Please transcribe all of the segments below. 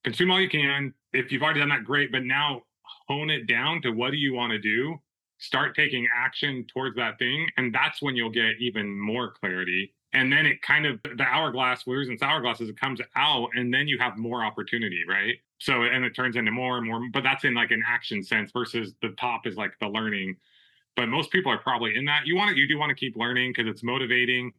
consume all you can. If you've already done that, great. But now hone it down to what do you want to do? Start taking action towards that thing. And that's when you'll get even more clarity. And then it kind of, the hourglass, wheels and hourglasses, it comes out and then you have more opportunity, right? So, and it turns into more and more, but that's in like an action sense versus the top is like the learning. But most people are probably in that. You do want to keep learning because it's motivating.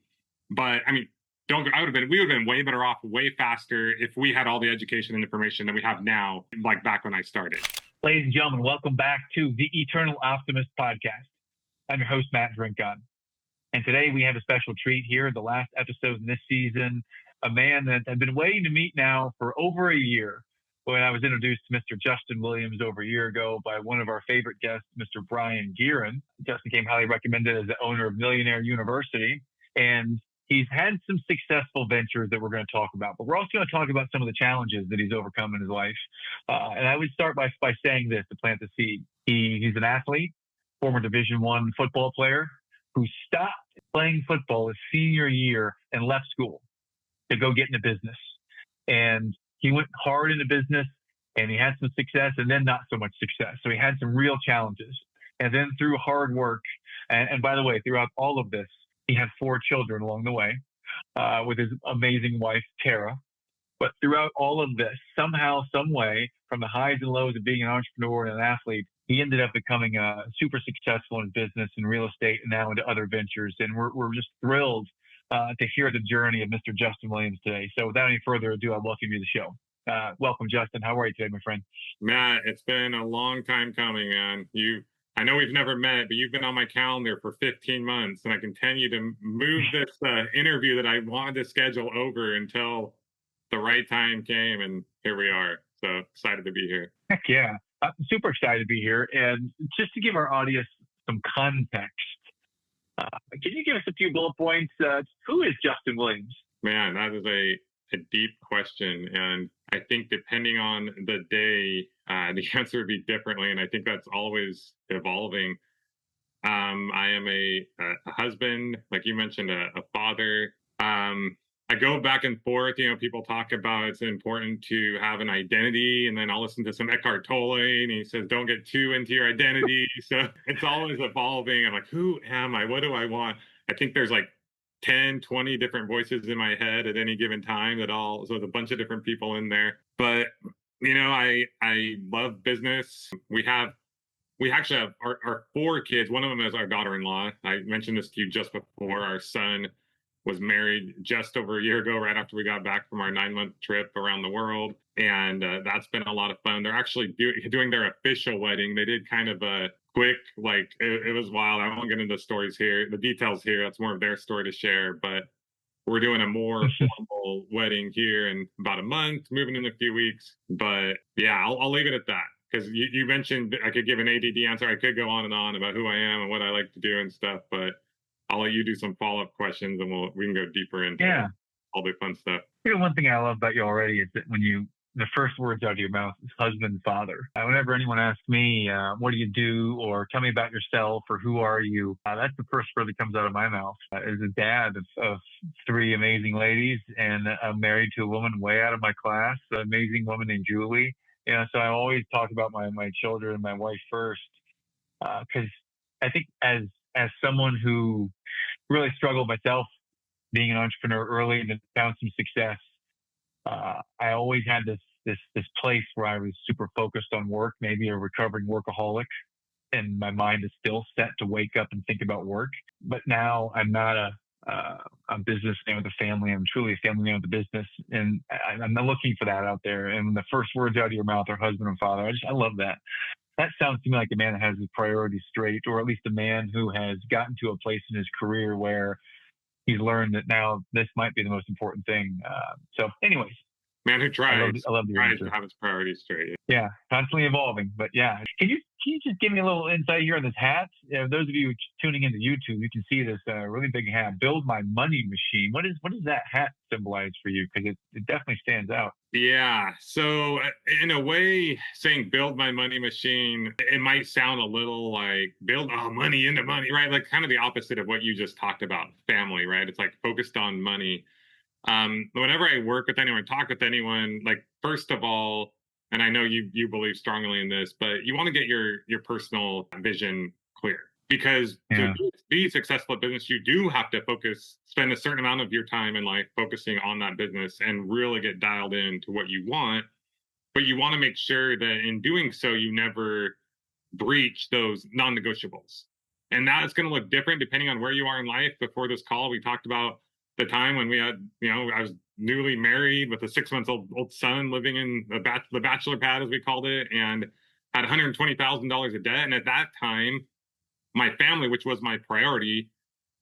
But I mean, we would have been way better off, way faster if we had all the education and information that we have now, like back when I started. Ladies and gentlemen, welcome back to the Eternal Optimist podcast. I'm your host, Matt Drinkon. And today we have a special treat here, the last episode in this season, a man that I've been waiting to meet now for over a year. When I was introduced to Mr. Justin Williams over a year ago by one of our favorite guests, Mr. Brian Gearin. Justin came highly recommended as the owner of Millionaire University. And he's had some successful ventures that we're going to talk about, but we're also going to talk about some of the challenges that he's overcome in his life. And I would start by saying this to plant the seed. He's an athlete, former Division I football player who stopped playing football his senior year and left school to go get into business. And he went hard into business and he had some success and then not so much success. So he had some real challenges. And then through hard work, and by the way, throughout all of this, he had 4 children along the way with his amazing wife, Tara. But throughout all of this, somehow, some way, from the highs and lows of being an entrepreneur and an athlete, he ended up becoming super successful in business and real estate and now into other ventures. And we're just thrilled to hear the journey of Mr. Justin Williams today. So without any further ado, I welcome you to the show. Welcome, Justin. How are you today, my friend? Matt, it's been a long time coming, man. I know we've never met, but you've been on my calendar for 15 months, and I continue to move this interview that I wanted to schedule over until the right time came, and here we are. So excited to be here. Heck yeah. I'm super excited to be here. And just to give our audience some context, can you give us a few bullet points? Who is Justin Williams? Man, that is a deep question. And I think depending on the day, the answer would be differently. And I think that's always evolving. I am a husband, like you mentioned, a father. I go back and forth. People talk about it's important to have an identity, and then I'll listen to some Eckhart Tolle, and he says, don't get too into your identity. So it's always evolving. I'm like, who am I? What do I want? I think there's like 10, 20 different voices in my head at any given time so there's a bunch of different people in there. But, I love business. We actually have our 4 kids. One of them is our daughter-in-law. I mentioned this to you just before. Our son was married just over a year ago, right after we got back from our 9-month trip around the world. And that's been a lot of fun. They're actually doing their official wedding. They did kind of a quick, it was wild. I won't get into the details here. That's more of their story to share. But we're doing a more formal wedding here in about a month, moving in a few weeks. But yeah, I'll leave it at that. Because you mentioned I could give an ADD answer. I could go on and on about who I am and what I like to do and stuff. But I'll let you do some follow-up questions and we can go deeper into all the fun stuff. One thing I love about you already is that when the first words out of your mouth is husband and father. Whenever anyone asks me, what do you do? Or tell me about yourself or who are you? That's the first word that comes out of my mouth. As a dad of 3 amazing ladies, and I'm married to a woman way out of my class, an amazing woman named Julie. So I always talk about my children and my wife first, because I think as someone who really struggled myself being an entrepreneur early and then found some success, I always had this place where I was super focused on work, maybe a recovering workaholic, and my mind is still set to wake up and think about work. But now I'm not a businessman with a family. I'm truly a family man with a business, and I'm not looking for that out there. And when the first words out of your mouth are husband and father, I love that. That sounds to me like a man that has his priorities straight, or at least a man who has gotten to a place in his career where he's learned that now this might be the most important thing. So anyways. Man who tries. I love the answer. To have his priorities straight. Yeah, constantly evolving. But yeah, can you just give me a little insight here on this hat? Those of you tuning into YouTube, you can see this really big hat. Build my money machine. What does that hat symbolize for you? Because it definitely stands out. Yeah. So in a way, saying build my money machine, it might sound a little like build money into money, right? Like kind of the opposite of what you just talked about, family, right? It's like focused on money. Whenever I work with anyone, talk with anyone, like first of all, and I know you believe strongly in this, but you want to get your personal vision clear, because to Yeah. be successful at business, you do have to spend a certain amount of your time in life focusing on that business and really get dialed into what you want. But you want to make sure that in doing so, you never breach those non-negotiables. And that is going to look different depending on where you are in life. Before this call, we talked about the time when we had, I was newly married with a 6 months old son living in the bachelor pad, as we called it, and had $120,000 of debt. And at that time, my family, which was my priority,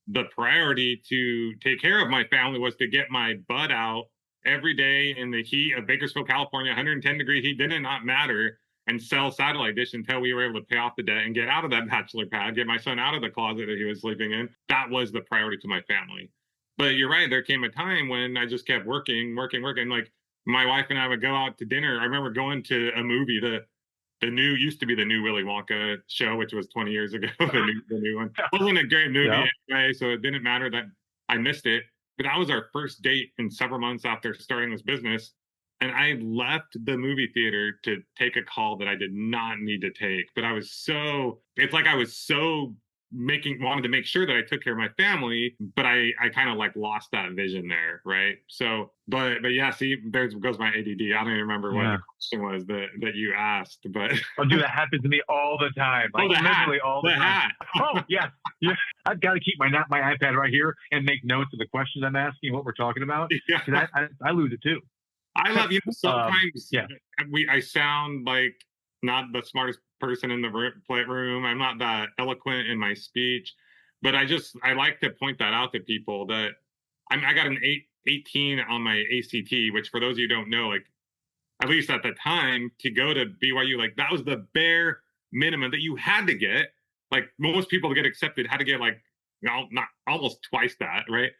the priority to take care of my family was to get my butt out every day in the heat of Bakersfield, California, 110-degree heat, did not matter, and sell satellite dish until we were able to pay off the debt and get out of that bachelor pad, get my son out of the closet that he was sleeping in. That was the priority to my family. But you're right, there came a time when I just kept working. Like my wife and I would go out to dinner. I remember going to a movie, the new used to be the new Willy Wonka show, which was 20 years ago. The new one wasn't a great movie anyway, so it didn't matter that I missed it. But that was our first date in several months after starting this business, and I left the movie theater to take a call that I did not need to take. But it's like I was so wanted to make sure that I took care of my family, but I kind of like lost that vision there, right? So, but yeah, see, there goes my ADD. I don't even remember what the question was that you asked, but oh, dude, that happens to me all the time. Like literally all the time. Oh yeah, yeah. I've got to keep my iPad right here and make notes of the questions I'm asking, what we're talking about. Yeah. I lose it too. I love sometimes. I sound like not the smartest person in the room. I'm not that eloquent in my speech, but I like to point that out to people that I got an 18 on my ACT, which for those of you who don't know, like at least at the time to go to BYU, like that was the bare minimum that you had to get. Like most people to get accepted had to get like not almost twice that, right?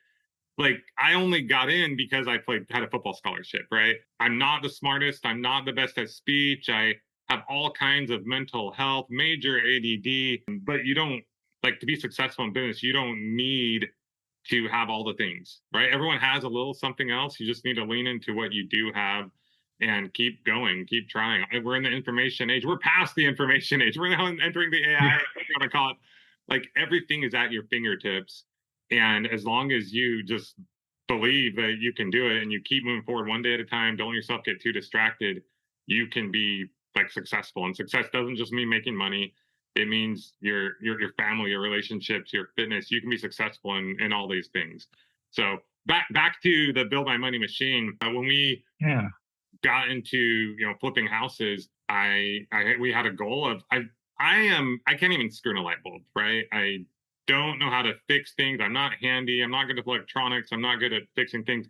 Like I only got in because I had a football scholarship, right? I'm not the smartest. I'm not the best at speech. I have all kinds of mental health, major ADD, but you don't like to be successful in business. You don't need to have all the things, right? Everyone has a little something else. You just need to lean into what you do have and keep going, keep trying. We're in the information age. We're past the information age. We're now entering the AI, I'm going to call it. Like everything is at your fingertips. And as long as you just believe that you can do it and you keep moving forward one day at a time, don't let yourself get too distracted, you can be like successful. And success doesn't just mean making money. It means your family, your relationships, your fitness. You can be successful in all these things. So back to the Build My Money machine. When we got into flipping houses, we had a goal of I can't even screw in a light bulb, right? I don't know how to fix things. I'm not handy. I'm not good at electronics. I'm not good at fixing things.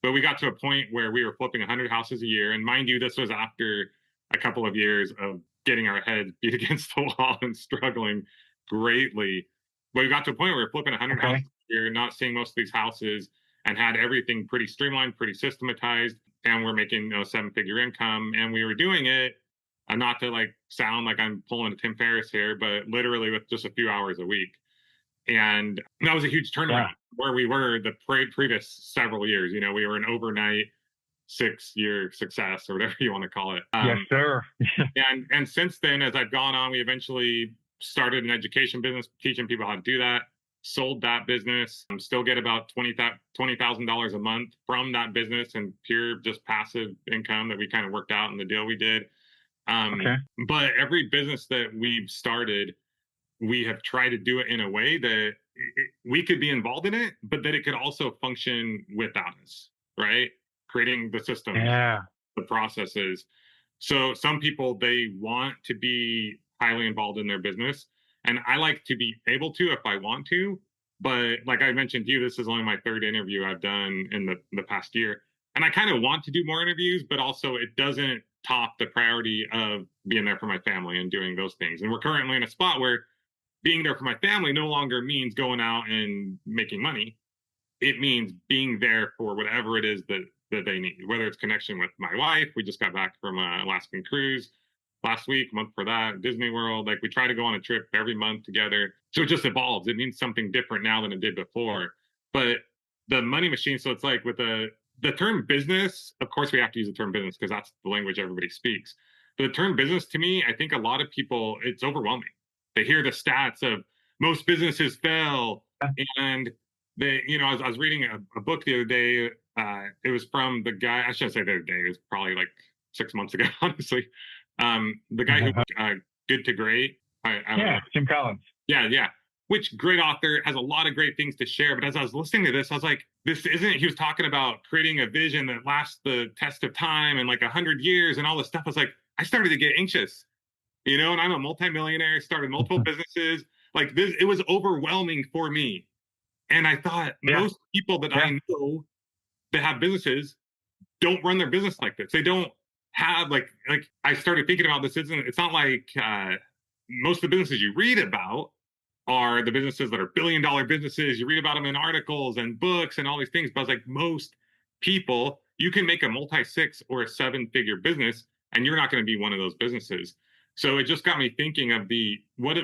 But we got to a point where we were flipping 100 houses a year. And mind you, this was after a couple of years of getting our heads beat against the wall and struggling greatly. But we got to a point where we were flipping 100 houses a year, not seeing most of these houses, and had everything pretty streamlined, pretty systematized. And we're making 7-figure income. And we were doing it, not to like sound like I'm pulling a Tim Ferriss here, but literally with just a few hours a week. And that was a huge turnaround where we were the previous several years. We were an overnight 6-year success or whatever you want to call it. Yes, sir. and since then, as I've gone on, we eventually started an education business, teaching people how to do that, sold that business, still get about $20,000 a month from that business and pure just passive income that we kind of worked out in the deal we did. But every business that we've started, we have tried to do it in a way that we could be involved in it, but that it could also function without us, right? Creating the systems, the processes. So some people, they want to be highly involved in their business. And I like to be able to if I want to. But like I mentioned to you, this is only my 3rd interview I've done in the past year. And I kind of want to do more interviews, but also it doesn't top the priority of being there for my family and doing those things. And we're currently in a spot where being there for my family no longer means going out and making money. It means being there for whatever it is that they need, whether it's connection with my wife. We just got back from an Alaskan cruise last week, month for that, Disney World. Like we try to go on a trip every month together. So it just evolves. It means something different now than it did before. But the money machine. So it's like with the term business, of course we have to use the term business because that's the language everybody speaks. But the term business to me, I think a lot of people, it's overwhelming. They hear the stats of most businesses fail, and they, I was reading a book the other day. It was from the guy, I shouldn't say the other day, it was probably like 6 months ago, honestly. The guy who Good to Great. I don't know. Jim Collins. Yeah. Which great author, has a lot of great things to share. But as I was listening to this, I was like, he was talking about creating a vision that lasts the test of time and like 100 years and all this stuff. I was like, I started to get anxious, and I'm a multimillionaire, started multiple businesses. Like this, it was overwhelming for me. And I thought most people that I know that have businesses don't run their business like this. They don't have like I started thinking about this. It's not like most of the businesses you read about are the businesses that are billion-dollar businesses. You read about them in articles and books and all these things. But I was like, most people, you can make a multi-6 or a 7-figure business, and you're not going to be one of those businesses. So it just got me thinking of what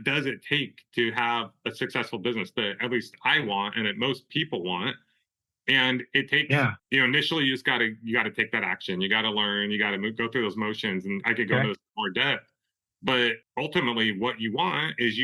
does it take to have a successful business that at least I want and that most people want. And it takes, initially you got to take that action. You got to learn. You got to go through those motions. And I could go into this more depth. But ultimately, what you want is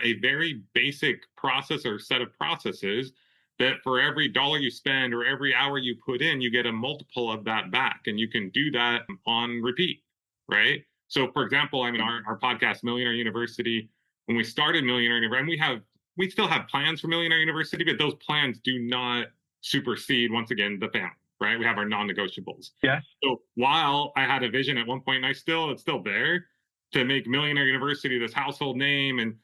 a very basic process or set of processes that for every dollar you spend or every hour you put in, you get a multiple of that back. And you can do that on repeat, right? So, for example, our podcast, Millionaire University, when we started Millionaire University, and we still have plans for Millionaire University, but those plans do not supersede, once again, the family, right? We have our non-negotiables. Yes. So while I had a vision at one point, and it's still there, to make Millionaire University this household name and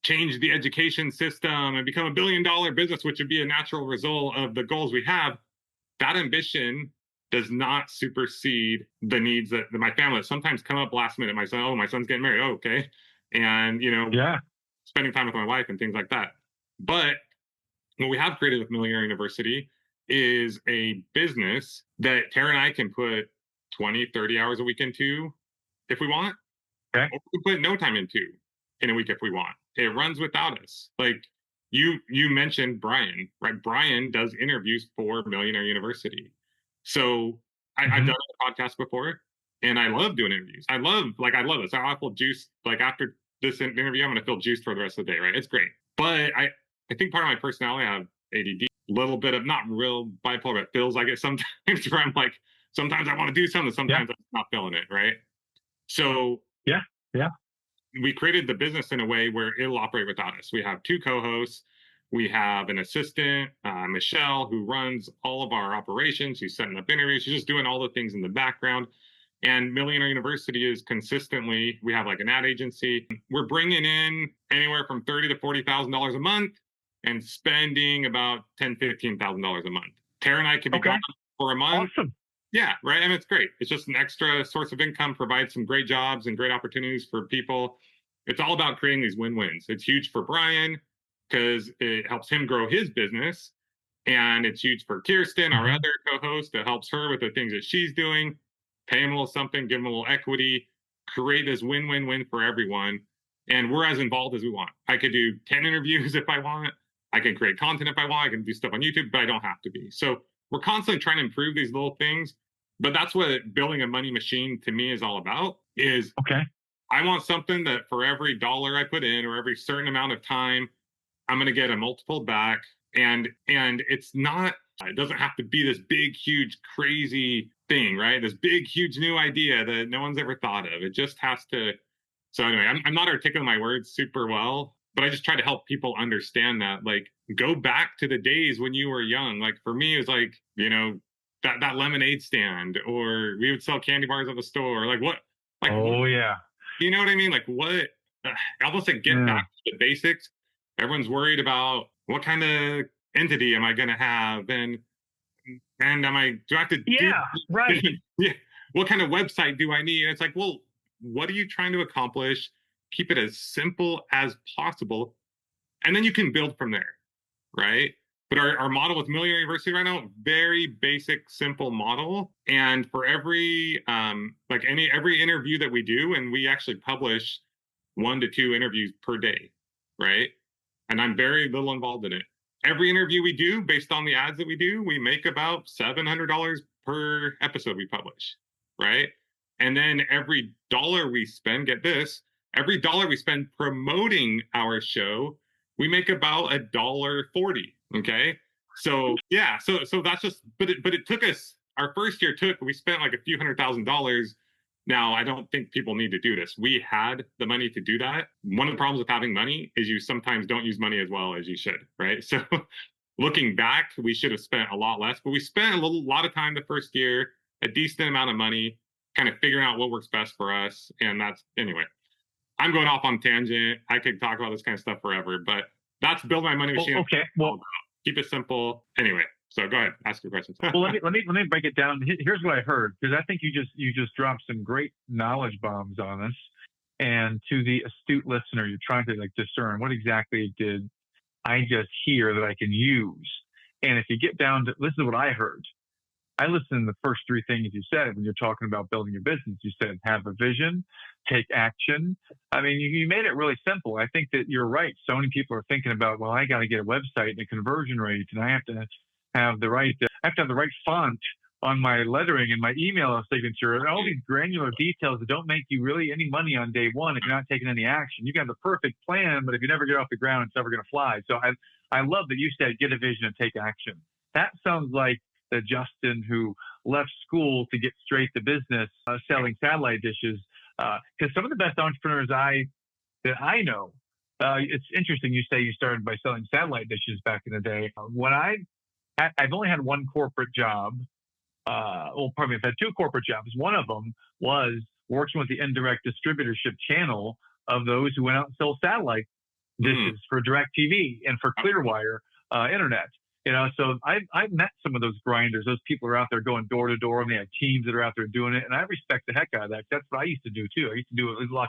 change the education system and become $1 billion business, which would be a natural result of the goals we have, that ambition does not supersede the needs that my family sometimes come up last minute. My son's getting married. Oh, okay. And, spending time with my wife and things like that. But what we have created with Millionaire University is a business that Tara and I can put 20, 30 hours a week into if we want. Okay. Or we can put no time into in a week if we want. It runs without us. Like you mentioned Brian, right? Brian does interviews for Millionaire University. So I've done a podcast before, and I love doing interviews. I love it. So I feel juiced. Like after this interview, I'm going to feel juiced for the rest of the day, right? It's great. But I think part of my personality, I have ADD, a little bit of not real bipolar, but feels like it sometimes where I'm like, sometimes I want to do something, sometimes I'm not feeling it, right? So we created the business in a way where it'll operate without us. We have 2 co-hosts. We have an assistant, Michelle, who runs all of our operations. She's setting up interviews. She's just doing all the things in the background. And Millionaire University is consistently, we have like an ad agency. We're bringing in anywhere from $30,000 to $40,000 a month and spending about $10,000, $15,000 a month. Tara and I could be gone for a month. Awesome. Yeah, right. And it's great. It's just an extra source of income, provides some great jobs and great opportunities for people. It's all about creating these win-wins. It's huge for Brian because it helps him grow his business. And it's huge for Kirsten, our other co-host. It helps her with the things that she's doing. Pay him a little something, give him a little equity, create this win-win-win for everyone. And we're as involved as we want. I could do 10 interviews if I want. I can create content if I want. I can do stuff on YouTube, but I don't have to be. So we're constantly trying to improve these little things. But that's what building a money machine to me is all about, is I want something that for every dollar I put in or every certain amount of time, I'm going to get a multiple back. And it's not, it doesn't have to be this big, huge, crazy thing, right? This big, huge new idea that no one's ever thought of. It just has to. So anyway, I'm not articulating my words super well, but I just try to help people understand that, like, go back to the days when you were young. Like for me, it was like, that lemonade stand, or we would sell candy bars at the store. Like what? Like, you know what I mean? Like what? Almost like get back to the basics. Everyone's worried about what kind of entity am I going to have, and do I have to what kind of website do I need? And it's like, well, what are you trying to accomplish? Keep it as simple as possible, and then you can build from there, right? But our model with Millionaire University right now, very basic, simple model. And for every every interview that we do, and we actually publish 1 to 2 interviews per day, right? And I'm very little involved in it. every interview we do, based on the ads that we do, we make about $700 per episode we publish, right? And then every dollar we spend, get this, every dollar we spend promoting our show, we make about $1.40. Okay. So yeah, so that's just, but it took us, our first year we spent like a few $100,000. Now, I don't think people need to do this. We had the money to do that. One of the problems with having money is you sometimes don't use money as well as you should, right? So looking back, we should have spent a lot less, but we spent a lot of time the first year, a decent amount of money, kind of figuring out what works best for us. And that's, anyway, I'm going off on tangent. I could talk about this kind of stuff forever, but that's Build My Money Machine. Okay. Well, keep it simple. Anyway, so go ahead, ask your questions. Well, let me break it down. Here's what I heard, because I think you just dropped some great knowledge bombs on us. And to the astute listener, you're trying to like discern what exactly did I just hear that I can use. And if you get down to, this is what I heard. I listened to the first three things you said when you're talking about building your business. You said have a vision, take action. I mean, you made it really simple. I think that you're right. So many people are thinking about, well, I got to get a website and a conversion rate, and I have to have the right font on my lettering and my email signature, and all these granular details that don't make you really any money on day one if you're not taking any action. You got the perfect plan, but if you never get off the ground, it's never going to fly. So I love that you said get a vision and take action. That sounds like the Justin who left school to get straight to business, selling satellite dishes. Because some of the best entrepreneurs that I know, it's interesting you say you started by selling satellite dishes back in the day. When I've only had one corporate job. I've had two corporate jobs. One of them was working with the indirect distributorship channel of those who went out and sold satellite dishes for DirecTV and for Clearwire internet. You know, so I've met some of those grinders. Those people are out there going door to door, and they have teams that are out there doing it. And I respect the heck out of that. That's what I used to do too. I used to do it. I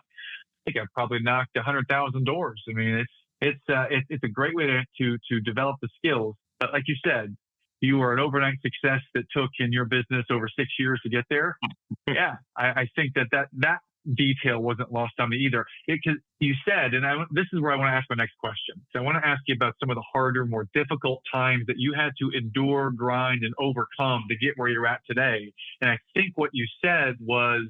think I've probably knocked 100,000 doors. I mean, it's a great way to develop the skills. But like you said, you were an overnight success that took in your business over 6 years to get there. Yeah, I think that detail wasn't lost on me either. Because you said, and this is where I want to ask my next question. So I want to ask you about some of the harder, more difficult times that you had to endure, grind, and overcome to get where you're at today. And I think what you said was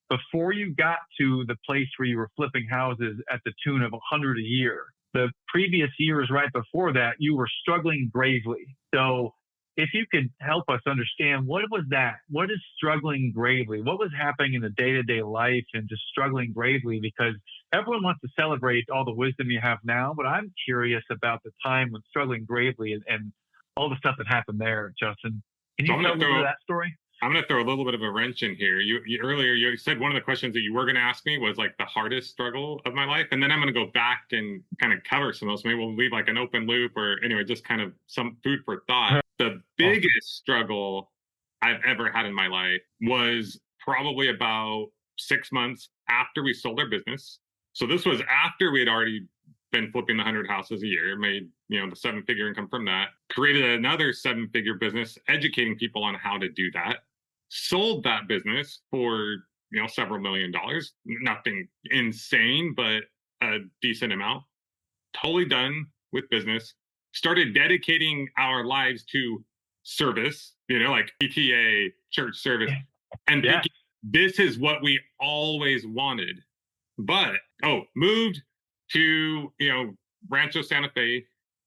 before you got to the place where you were flipping houses at the tune of 100 a year, the previous years right before that, you were struggling gravely. So if you could help us understand, what was that? What is struggling gravely? What was happening in the day-to-day life and just struggling gravely? Because everyone wants to celebrate all the wisdom you have now, but I'm curious about the time when struggling gravely and all the stuff that happened there, Justin. Can you tell a little bit of that story? I'm going to throw a little bit of a wrench in here. Earlier you said one of the questions that you were going to ask me was like the hardest struggle of my life. And then I'm going to go back and kind of cover some of those. Maybe we'll leave like an open loop, or anyway, just kind of some food for thought. The biggest struggle I've ever had in my life was probably about 6 months after we sold our business. So this was after we had already been flipping the 100 houses a year, made, the 7-figure income from that, created another 7-figure business, educating people on how to do that, sold that business for, several $1 million, nothing insane, but a decent amount, totally done with business, started dedicating our lives to service, like PTA, church service, and thinking this is what we always wanted. But, moved to, Rancho Santa Fe,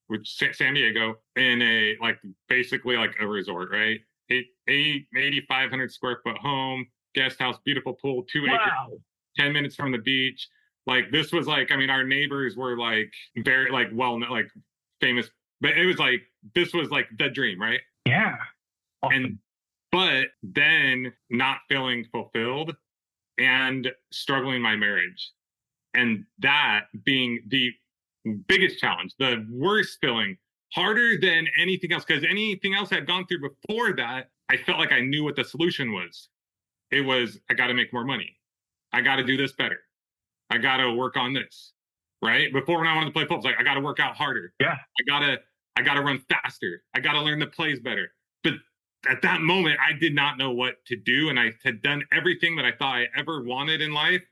which San Diego, in basically a resort, right? 8,500 square foot home, guest house, beautiful pool, 2 acres, 10 minutes from the beach. This was our neighbors were very famous, but it was this was the dream, right? Yeah. Awesome. But then not feeling fulfilled and struggling in my marriage. And that being the biggest challenge, the worst feeling, harder than anything else, because anything else I'd gone through before that, I felt like I knew what the solution was. It was, I got to make more money. I got to do this better. I got to work on this, right? Before, when I wanted to play football, I got to work out harder. Yeah. I got to run faster. I got to learn the plays better. But at that moment, I did not know what to do. And I had done everything that I thought I ever wanted in life.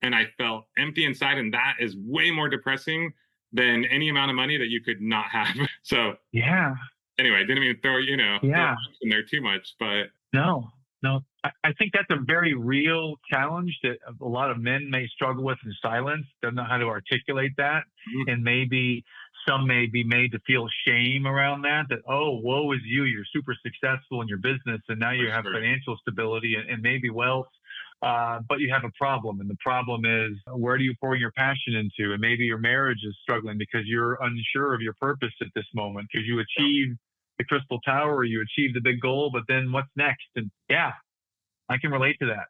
And I felt empty inside. And that is way more depressing than any amount of money that you could not have. So Yeah. anyway, didn't even throw Yeah. in there too much, but No, no. I think that's a very real challenge that a lot of men may struggle with in silence. Don't know how to articulate that, and maybe some may be made to feel shame around that. That, oh, woe is you! You're super successful in your business, and now you have financial stability and maybe wealth. But you have a problem, and the problem is, where do you pour your passion into? And maybe your marriage is struggling because you're unsure of your purpose at this moment, because you achieved the crystal tower, you achieved the big goal, but then what's next? And yeah, I can relate to that.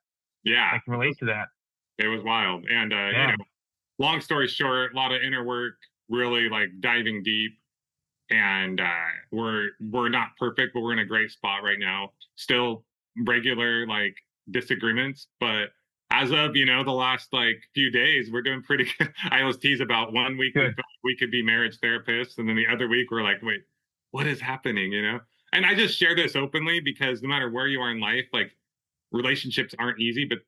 yeah, I can relate to that. it was wild. And long story short, a lot of inner work, really like diving deep. And we're not perfect, but we're in a great spot right now. Still regular like disagreements, but as of the last like few days, we're doing pretty good. I always tease about 1 week we could be marriage therapists, and then the other week we're like, wait, what is happening? And I just share this openly because no matter where you are in life, like relationships aren't easy, but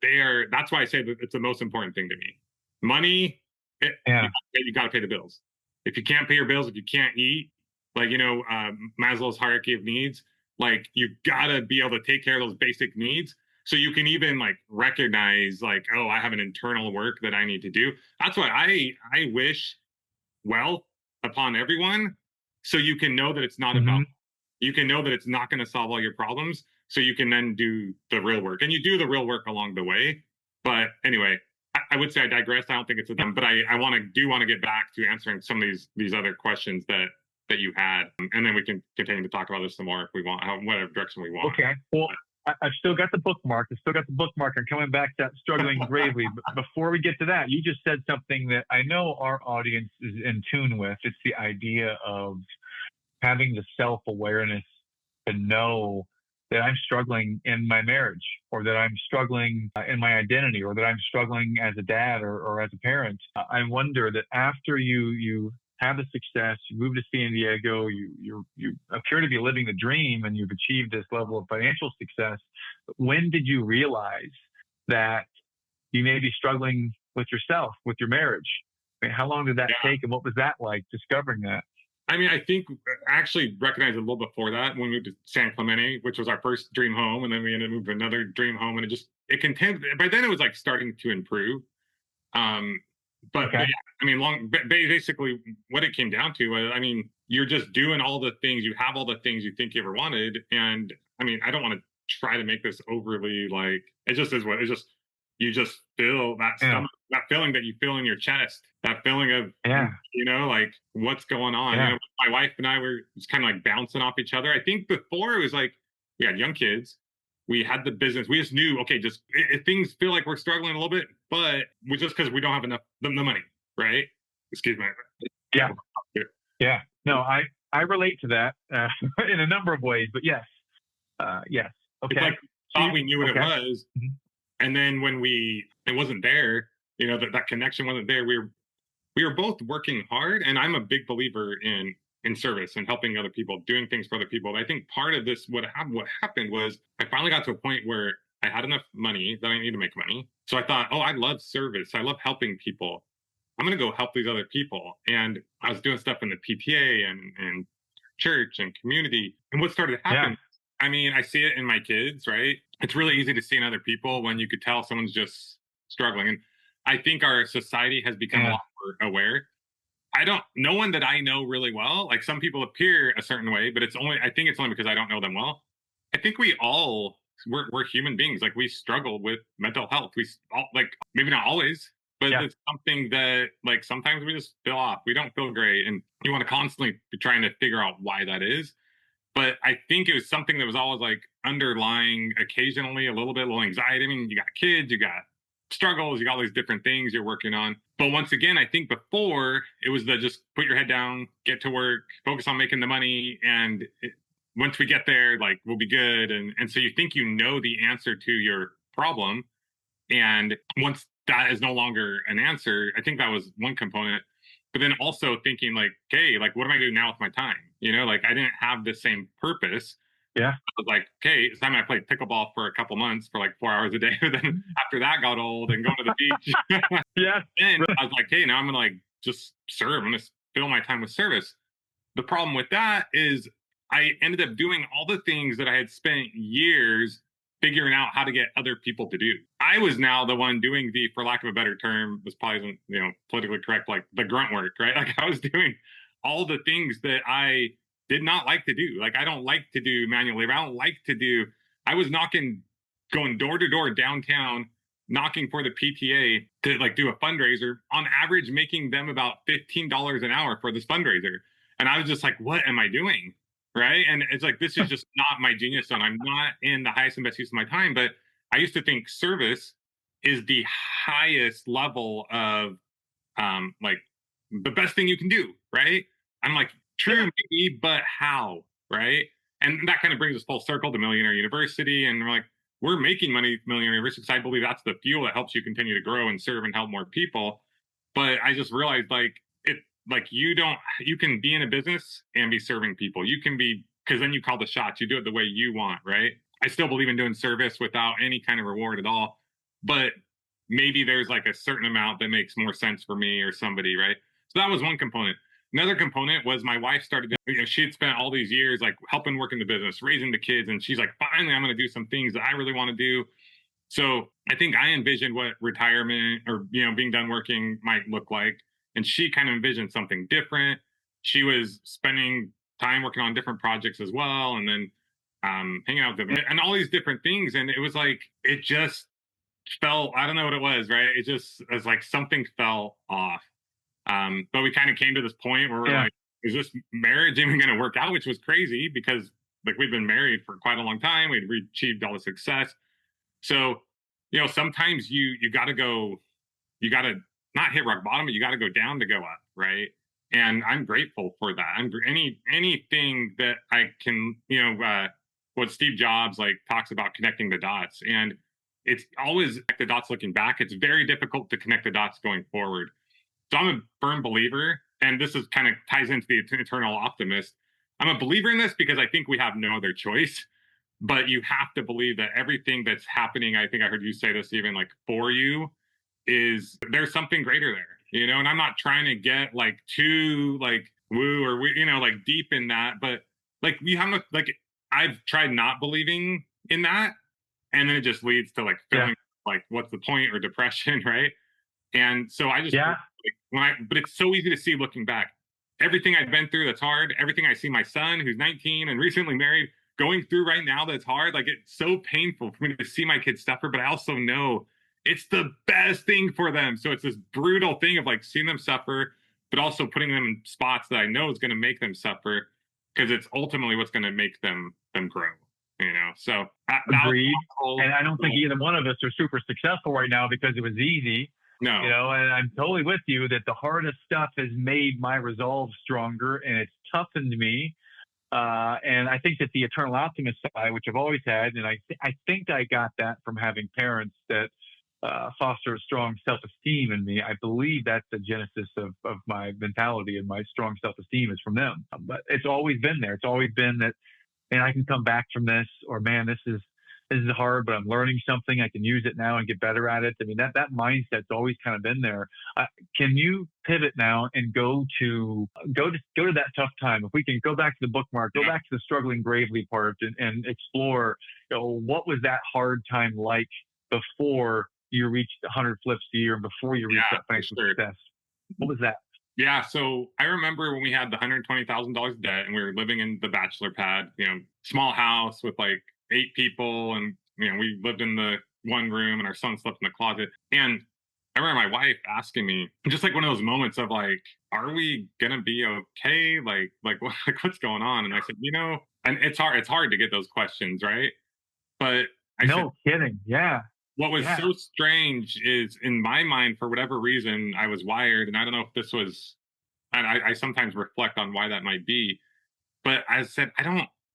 that's why I say that it's the most important thing to me. Money, you got to pay the bills. If you can't pay your bills, if you can't eat, like Maslow's hierarchy of needs, like you gotta be able to take care of those basic needs, so you can even like recognize like, oh, I have an internal work that I need to do. That's why I wish wealth upon everyone, so you can know that it's not about, you can know that it's not going to solve all your problems, so you can then do the real work, and you do the real work along the way. But anyway, I would say I digressed. I don't think it's a them, but I want to get back to answering some of these other questions that you had, and then we can continue to talk about this some more if we want, whatever direction we want. Okay. Well, I've still got the bookmark. I'm coming back to that struggling gravely. But before we get to that, you just said something that I know our audience is in tune with. It's the idea of having the self-awareness to know that I'm struggling in my marriage, or that I'm struggling in my identity, or that I'm struggling as a dad or as a parent. I wonder that after you have the success, you move to San Diego, you appear to be living the dream, and you've achieved this level of financial success. When did you realize that you may be struggling with yourself, with your marriage? I mean, how long did that take, and what was that like, discovering that? I mean, I think I actually recognized it a little before that when we moved to San Clemente, which was our first dream home, and then we ended up moving to another dream home, and it continued. By then, it was like starting to improve. But yeah, I mean, basically, what it came down to was, I mean, you're just doing all the things, you have all the things you think you ever wanted, and I mean, I don't want to try to make this overly like, it just is what it's just. You just feel that stomach, that feeling that you feel in your chest, that feeling of, like what's going on. My wife and I were just kind of like bouncing off each other. I think before it was like, we had young kids, we had the business, we just knew, okay, just if things feel like we're struggling a little bit, but we just, because we don't have enough the money, right? Excuse me. Yeah. No, I relate to that in a number of ways, but yes. Yes. Okay. It's like, thought we knew what it was. And then when it wasn't there, that connection wasn't there. We were both working hard, and I'm a big believer in service and helping other people, doing things for other people. And I think part of this, what happened was, I finally got to a point where I had enough money that I need to make money. So I thought, oh, I love service. I love helping people. I'm going to go help these other people. And I was doing stuff in the PTA and church and community. And what started to happen, I mean, I see it in my kids, right? It's really easy to see in other people when you could tell someone's just struggling. And I think our society has become a lot more aware. No one that I know really well, like some people appear a certain way, but I think it's only because I don't know them well. I think we're human beings. Like, we struggle with mental health. We all, like, maybe not always, but it's something that like sometimes we just feel off. We don't feel great. And you want to constantly be trying to figure out why that is. But I think it was something that was always like underlying, occasionally a little anxiety. I mean, you got kids, you got struggles, you got all these different things you're working on. But once again, I think before it was just put your head down, get to work, focus on making the money. And once we get there, like, we'll be good. And so you think you know the answer to your problem. And once that is no longer an answer, I think that was one component. But then also thinking like, okay, like, what am I doing now with my time? Like, I didn't have the same purpose. Yeah. I was like, okay, it's time I played pickleball for a couple months for like 4 hours a day. Then after that got old and going to the beach. Yeah. Then I was like, hey, now I'm going to like just serve. I'm going to fill my time with service. The problem with that is I ended up doing all the things that I had spent years figuring out how to get other people to do. I was now the one doing the, for lack of a better term, this probably isn't, politically correct, like the grunt work, right? Like I was doing all the things that I did not like to do. Like I don't like to do manual labor. I don't like to do, I was going door to door downtown, knocking for the PTA to like do a fundraiser, on average making them about $15 an hour for this fundraiser. And I was just like, what am I doing? Right. And it's like, this is just not my genius zone. I'm not in the highest and best use of my time. But I used to think service is the highest level of like the best thing you can do. Right. I'm like, true, maybe, but how? Right. And that kind of brings us full circle to Millionaire University. And we're like, we're making money at Millionaire University because I believe that's the fuel that helps you continue to grow and serve and help more people. But I just realized you can be in a business and be serving people. You can be, because then you call the shots, you do it the way you want, right? I still believe in doing service without any kind of reward at all. But maybe there's like a certain amount that makes more sense for me or somebody, right? So that was one component. Another component was my wife started, she had spent all these years like helping work in the business, raising the kids. And she's like, finally, I'm going to do some things that I really want to do. So I think I envisioned what retirement or, being done working might look like. And she kind of envisioned something different. She was spending time working on different projects as well. And then hanging out with them and all these different things. And it was like, it just felt, I don't know what it was, right? It just was like something fell off. But we kind of came to this point where we're like, is this marriage even going to work out? Which was crazy because like we've been married for quite a long time. We'd achieved all the success. So, sometimes you got to not hit rock bottom, but you got to go down to go up. Right. And I'm grateful for that. Anything that I can, what Steve Jobs like talks about, connecting the dots. And it's always the dots looking back. It's very difficult to connect the dots going forward. So I'm a firm believer, and this is kind of ties into the eternal optimist. I'm a believer in this because I think we have no other choice, but you have to believe that everything that's happening, I think I heard you say this even like for you, is there's something greater there, and I'm not trying to get like too like woo or like deep in that, but like we have like I've tried not believing in that, and then it just leads to like feeling like what's the point or depression, right? And so I just but it's so easy to see looking back. Everything I've been through that's hard, everything I see my son who's 19 and recently married going through right now that's hard, like it's so painful for me to see my kids suffer, but I also know it's the best thing for them. So it's this brutal thing of like seeing them suffer, but also putting them in spots that I know is going to make them suffer because it's ultimately what's going to make them grow, So agreed. And I don't think either one of us are super successful right now because it was easy. No. And I'm totally with you that the hardest stuff has made my resolve stronger and it's toughened me. And I think that the eternal optimist side, which I've always had, and I think I got that from having parents that foster a strong self-esteem in me. I believe that's the genesis of my mentality and my strong self-esteem is from them. But it's always been there. It's always been that, man, I can come back from this, or man, this is hard, but I'm learning something. I can use it now and get better at it. I mean, that mindset's always kind of been there. Can you pivot now and go to that tough time? If we can go back to the bookmark, go back to the struggling bravely part and explore, what was that hard time like before you reached 100 flips a year and before you reached that financial success? What was that? Yeah, so I remember when we had the $120,000 debt and we were living in the bachelor pad, small house with like 8 people, and we lived in the one room and our son slept in the closet. And I remember my wife asking me, just like one of those moments of like, are we gonna be okay? Like what's going on? And I said, and it's hard to get those questions, right? But I said, kidding. Yeah. What was so strange is, in my mind, for whatever reason, I was wired, and I don't know if this was, and I sometimes reflect on why that might be, but I said,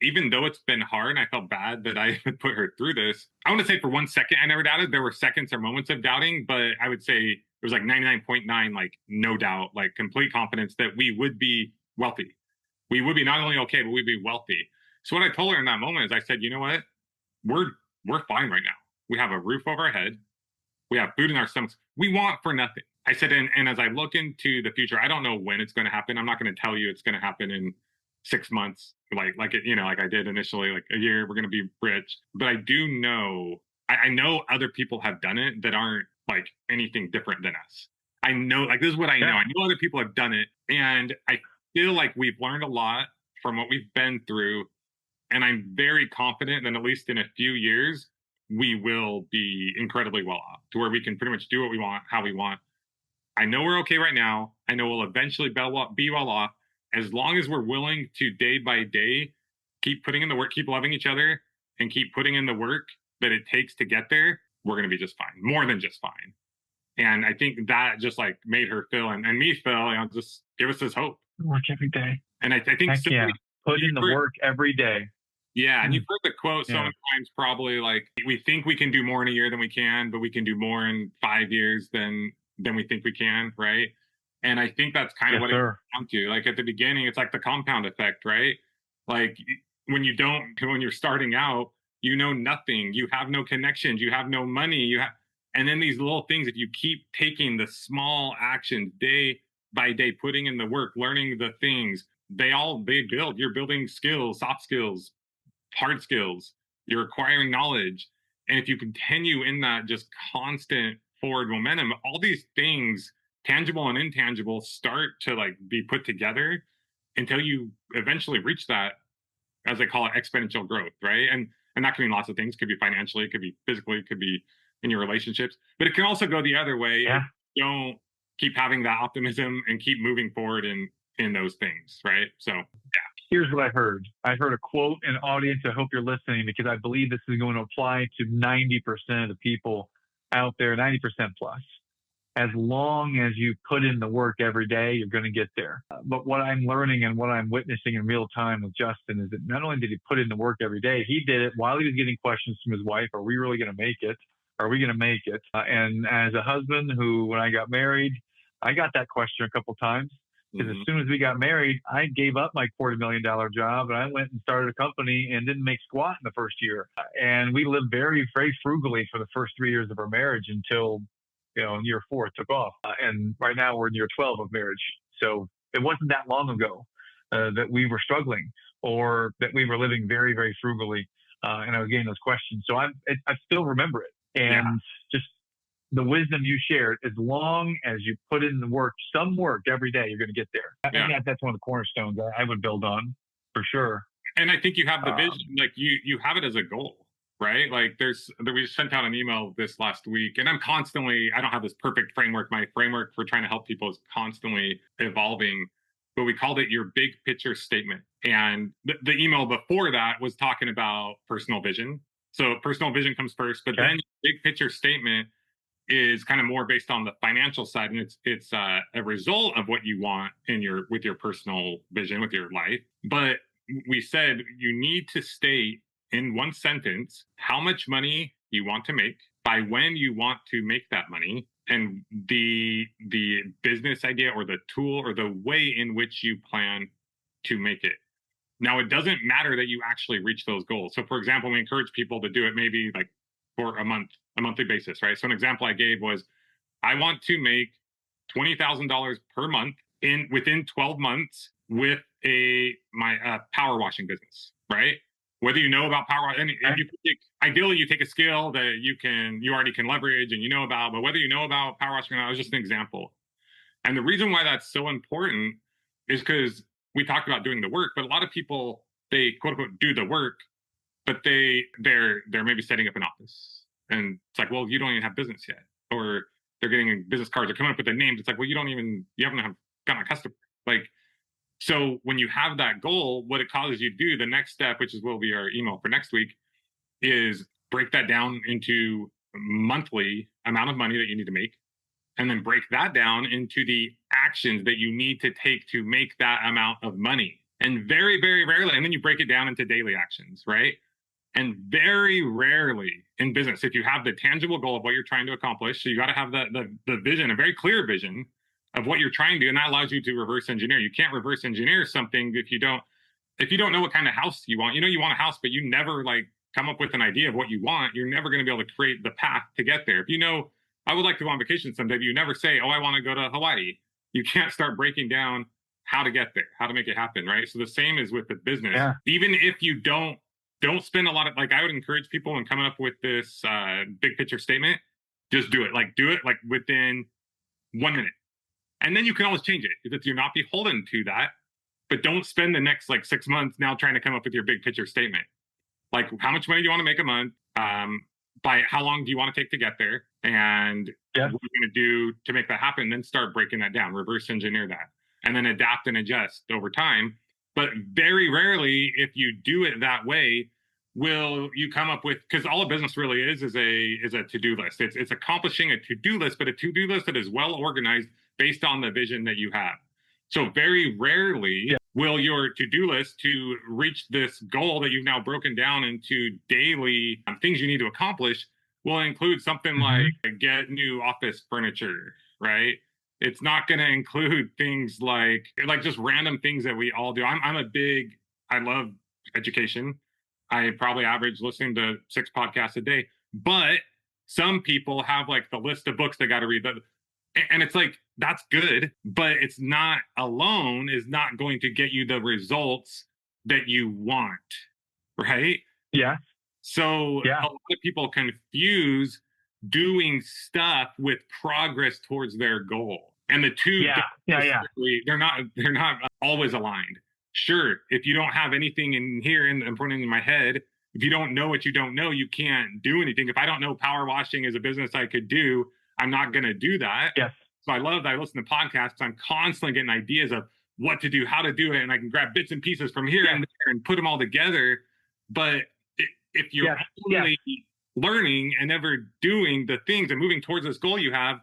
even though it's been hard, and I felt bad that I put her through this, I want to say for 1 second, I never doubted. There were seconds or moments of doubting, but I would say it was like 99.9, like no doubt, like complete confidence that we would be wealthy. We would be not only okay, but we'd be wealthy. So what I told her in that moment is I said, you know what? We're fine right now. We have a roof over our head. We have food in our stomachs. We want for nothing. I said, and as I look into the future, I don't know when it's going to happen. I'm not going to tell you it's going to happen in 6 months, like it, like I did initially, like a year, we're going to be rich. But I do know, I know other people have done it that aren't like anything different than us. I know, like this is what I know. Yeah. I know other people have done it, and I feel like we've learned a lot from what we've been through, and I'm very confident that at least in a few years we will be incredibly well off to where we can pretty much do what we want, how we want. I know we're okay right now. I know we'll eventually be well off as long as we're willing to day by day keep putting in the work, keep loving each other, and keep putting in the work that it takes to get there. We're going to be just fine, more than just fine. And I think that just like made her feel and me feel, just give us this hope. Work every day. And I think Heck yeah. Put in the work every day. Yeah, and you've heard the quote so many times, probably like, we think we can do more in a year than we can, but we can do more in 5 years than we think we can, right? And I think that's kind of what it comes down to. Like at the beginning, it's like the compound effect, right? Like when you're starting out, you know nothing, you have no connections, you have no money, and then these little things, if you keep taking the small actions day by day, putting in the work, learning the things, they build. You're building skills, soft skills, hard skills, you're acquiring knowledge. And if you continue in that just constant forward momentum, all these things, tangible and intangible, start to like be put together until you eventually reach that, as they call it, exponential growth, right? And that can mean lots of things. It could be financially, it could be physically, it could be in your relationships, but it can also go the other way if you don't keep having that optimism and keep moving forward in those things, right? So yeah. Here's what I heard. I heard a quote in audience. I hope you're listening, because I believe this is going to apply to 90% of the people out there, 90% plus. As long as you put in the work every day, you're going to get there. But what I'm learning and what I'm witnessing in real time with Justin is that not only did he put in the work every day, he did it while he was getting questions from his wife. Are we really going to make it? Are we going to make it? And as a husband who, when I got married, I got that question a couple of times. Because as soon as we got married, I gave up my $250 million job and I went and started a company and didn't make squat in the first year. And we lived very, very frugally for the first 3 years of our marriage until, in year 4 it took off. And right now we're in year 12 of marriage. So it wasn't that long ago that we were struggling or that we were living very, very frugally. And I was getting those questions. So I still remember it. And just the wisdom you shared, as long as you put in the work, some work every day, you're going to get there. I think that's one of the cornerstones I would build on for sure. And I think you have the vision, like you have it as a goal, right? Like we sent out an email this last week, and I don't have this perfect framework. My framework for trying to help people is constantly evolving, but we called it your big picture statement. And the email before that was talking about personal vision. So personal vision comes first, but then big picture statement is kind of more based on the financial side, and it's a result of what you want with your personal vision, with your life. But we said you need to state in one sentence how much money you want to make, by when you want to make that money, and the business idea or the tool or the way in which you plan to make it. Now, it doesn't matter that you actually reach those goals. So for example, we encourage people to do it maybe like for a monthly basis, right? So an example I gave was, I want to make $20,000 per month within 12 months with my power washing business, right? Whether you know about power washing, ideally you take a skill that you already can leverage and you know about, but whether you know about power washing or not, it was just an example. And the reason why that's so important is because we talked about doing the work, but a lot of people, they quote unquote do the work, but they're maybe setting up an office, and it's like, well, you don't even have business yet, or they're getting business cards, they're coming up with the names. It's like, well, you haven't got my customer. Like, so when you have that goal, what it causes you to do, the next step, which will be our email for next week, is break that down into monthly amount of money that you need to make, and then break that down into the actions that you need to take to make that amount of money. And very, very rarely, and then you break it down into daily actions, right? And very rarely in business, if you have the tangible goal of what you're trying to accomplish, so you got to have the vision, a very clear vision of what you're trying to do, and that allows you to reverse engineer. You can't reverse engineer something if you don't know what kind of house you want. You want a house, but you never like come up with an idea of what you want. You're never going to be able to create the path to get there. If you know I would like to go on vacation someday, but you never say, oh, I want to go to Hawaii. You can't start breaking down how to get there, how to make it happen, right? So the same is with the business. Yeah. Even if you don't spend a lot of, like, I would encourage people when coming up with this big picture statement, just do it. Like, do it like within 1 minute. And then you can always change it if you're not beholden to that. But don't spend the next like 6 months now trying to come up with your big picture statement. Like, how much money do you want to make a month? By how long do you want to take to get there? And what are you going to do to make that happen? Then start breaking that down, reverse engineer that, and then adapt and adjust over time. But very rarely, if you do it that way, will you come up with, because all a business really is a to-do list. It's accomplishing a to-do list, but a to-do list that is well organized based on the vision that you have. So very rarely will your to-do list to reach this goal that you've now broken down into daily things you need to accomplish will include something like get new office furniture, right? It's not going to include things like just random things that we all do. I love education. I probably average listening to 6 podcasts a day, but some people have like the list of books they got to read. And it's like, that's good, but it's not alone is not going to get you the results that you want, right? Yeah. So a lot of people confuse doing stuff with progress towards their goal. And the two, they're not always aligned. Sure, if you don't have anything in here in front of my head, if you don't know what you don't know, you can't do anything. If I don't know power washing is a business I could do, I'm not going to do that. Yes. So I love that I listen to podcasts. I'm constantly getting ideas of what to do, how to do it, and I can grab bits and pieces from here and there and put them all together. But if you're only learning and never doing the things and moving towards this goal you have,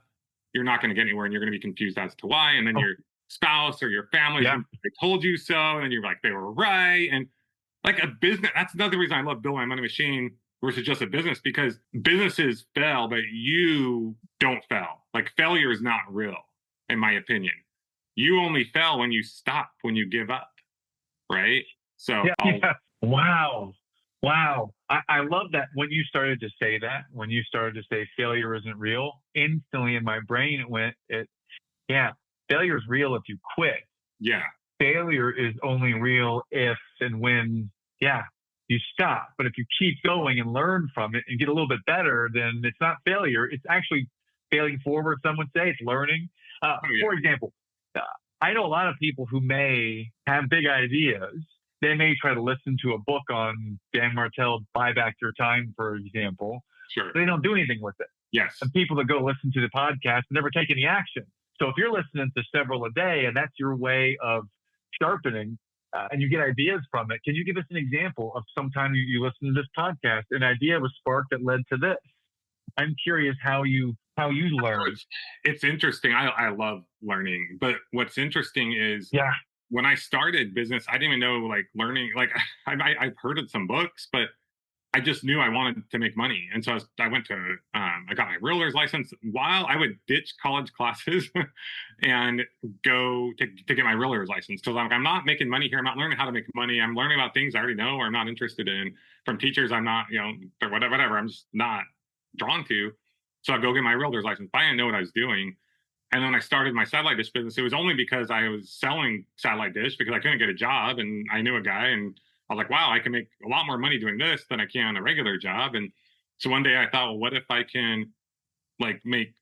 you're not going to get anywhere, and you're going to be confused as to why. And then your spouse or your family, they told you so, and you're like, they were right. And like a business, that's another reason I love Build My Money Machine versus just a business, because businesses fail, but you don't fail. Like, failure is not real, in my opinion. You only fail when you stop, when you give up, right? So, Wow. I love that when you started to say that, when you started to say failure isn't real, instantly in my brain failure is real if you quit. Yeah. Failure is only real if and when, you stop. But if you keep going and learn from it and get a little bit better, then it's not failure. It's actually failing forward, some would say. It's learning. For example, I know a lot of people who may have big ideas. They may try to listen to a book on Dan Martell, Buy Back Your Time, for example. Sure. They don't do anything with it. Yes. And people that go listen to the podcast never take any action. So if you're listening to several a day and that's your way of sharpening and you get ideas from it, can you give us an example of sometime you listen to this podcast, an idea was sparked that led to this? I'm curious how you learn. It's interesting. I love learning, but what's interesting is when I started business, I didn't even know like learning. Like I've heard of some books, but I just knew I wanted to make money. And so I went to, I got my realtor's license while I would ditch college classes and go to get my realtor's license. So I'm not making money here. I'm not learning how to make money. I'm learning about things I already know or I'm not interested in from teachers. I'm not, whatever. I'm just not drawn to. So I go get my realtor's license. I didn't know what I was doing. And then I started my satellite dish business. It was only because I was selling satellite dish because I couldn't get a job and I knew a guy and I was like, wow, I can make a lot more money doing this than I can a regular job. And so one day I thought, well, what if I can like make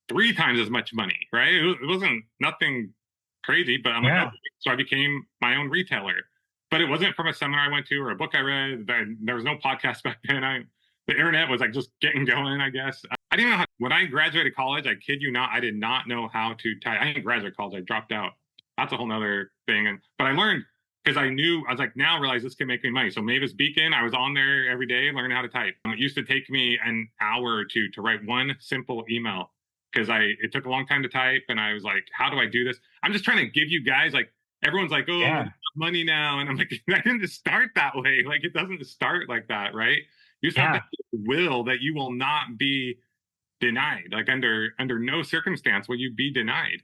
3 times as much money, right? It wasn't nothing crazy, but I'm like, okay. So I became my own retailer. But it wasn't from a seminar I went to or a book I read. There was no podcast back then. The internet was like just getting going, I guess. I didn't know how, when I graduated college, I kid you not, I did not know how to type. I didn't graduate college, I dropped out. That's a whole nother thing. But I learned because I was like, now I realize this can make me money. So Mavis Beacon, I was on there every day learning how to type. It used to take me an hour or two to write one simple email because it took a long time to type. And I was like, how do I do this? I'm just trying to give you guys, like, everyone's like, oh, money now. And I'm like, I didn't just start that way. Like, it doesn't start like that, right? You just have to will that you will not be denied. Like under no circumstance will you be denied.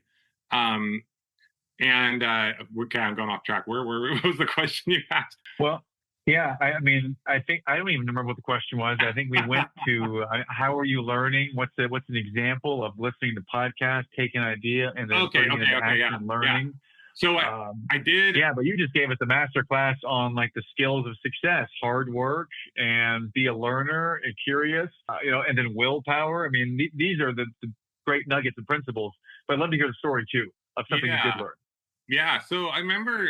Okay, I'm going off track. Where what was the question you asked? Well, Yeah, I mean, I think I don't even remember what the question was. I think we went to how are you learning? What's an example of listening to podcasts, taking an idea, and then Okay, putting it into okay, action yeah, and yeah. learning? So Um, I did. yeah, but you just gave us a master class on like the skills of success, hard work, and be a learner and curious, and then willpower. I mean, these are the great nuggets and principles. But I'd love to hear the story too of something you did Yeah, learn. yeah. So I remember.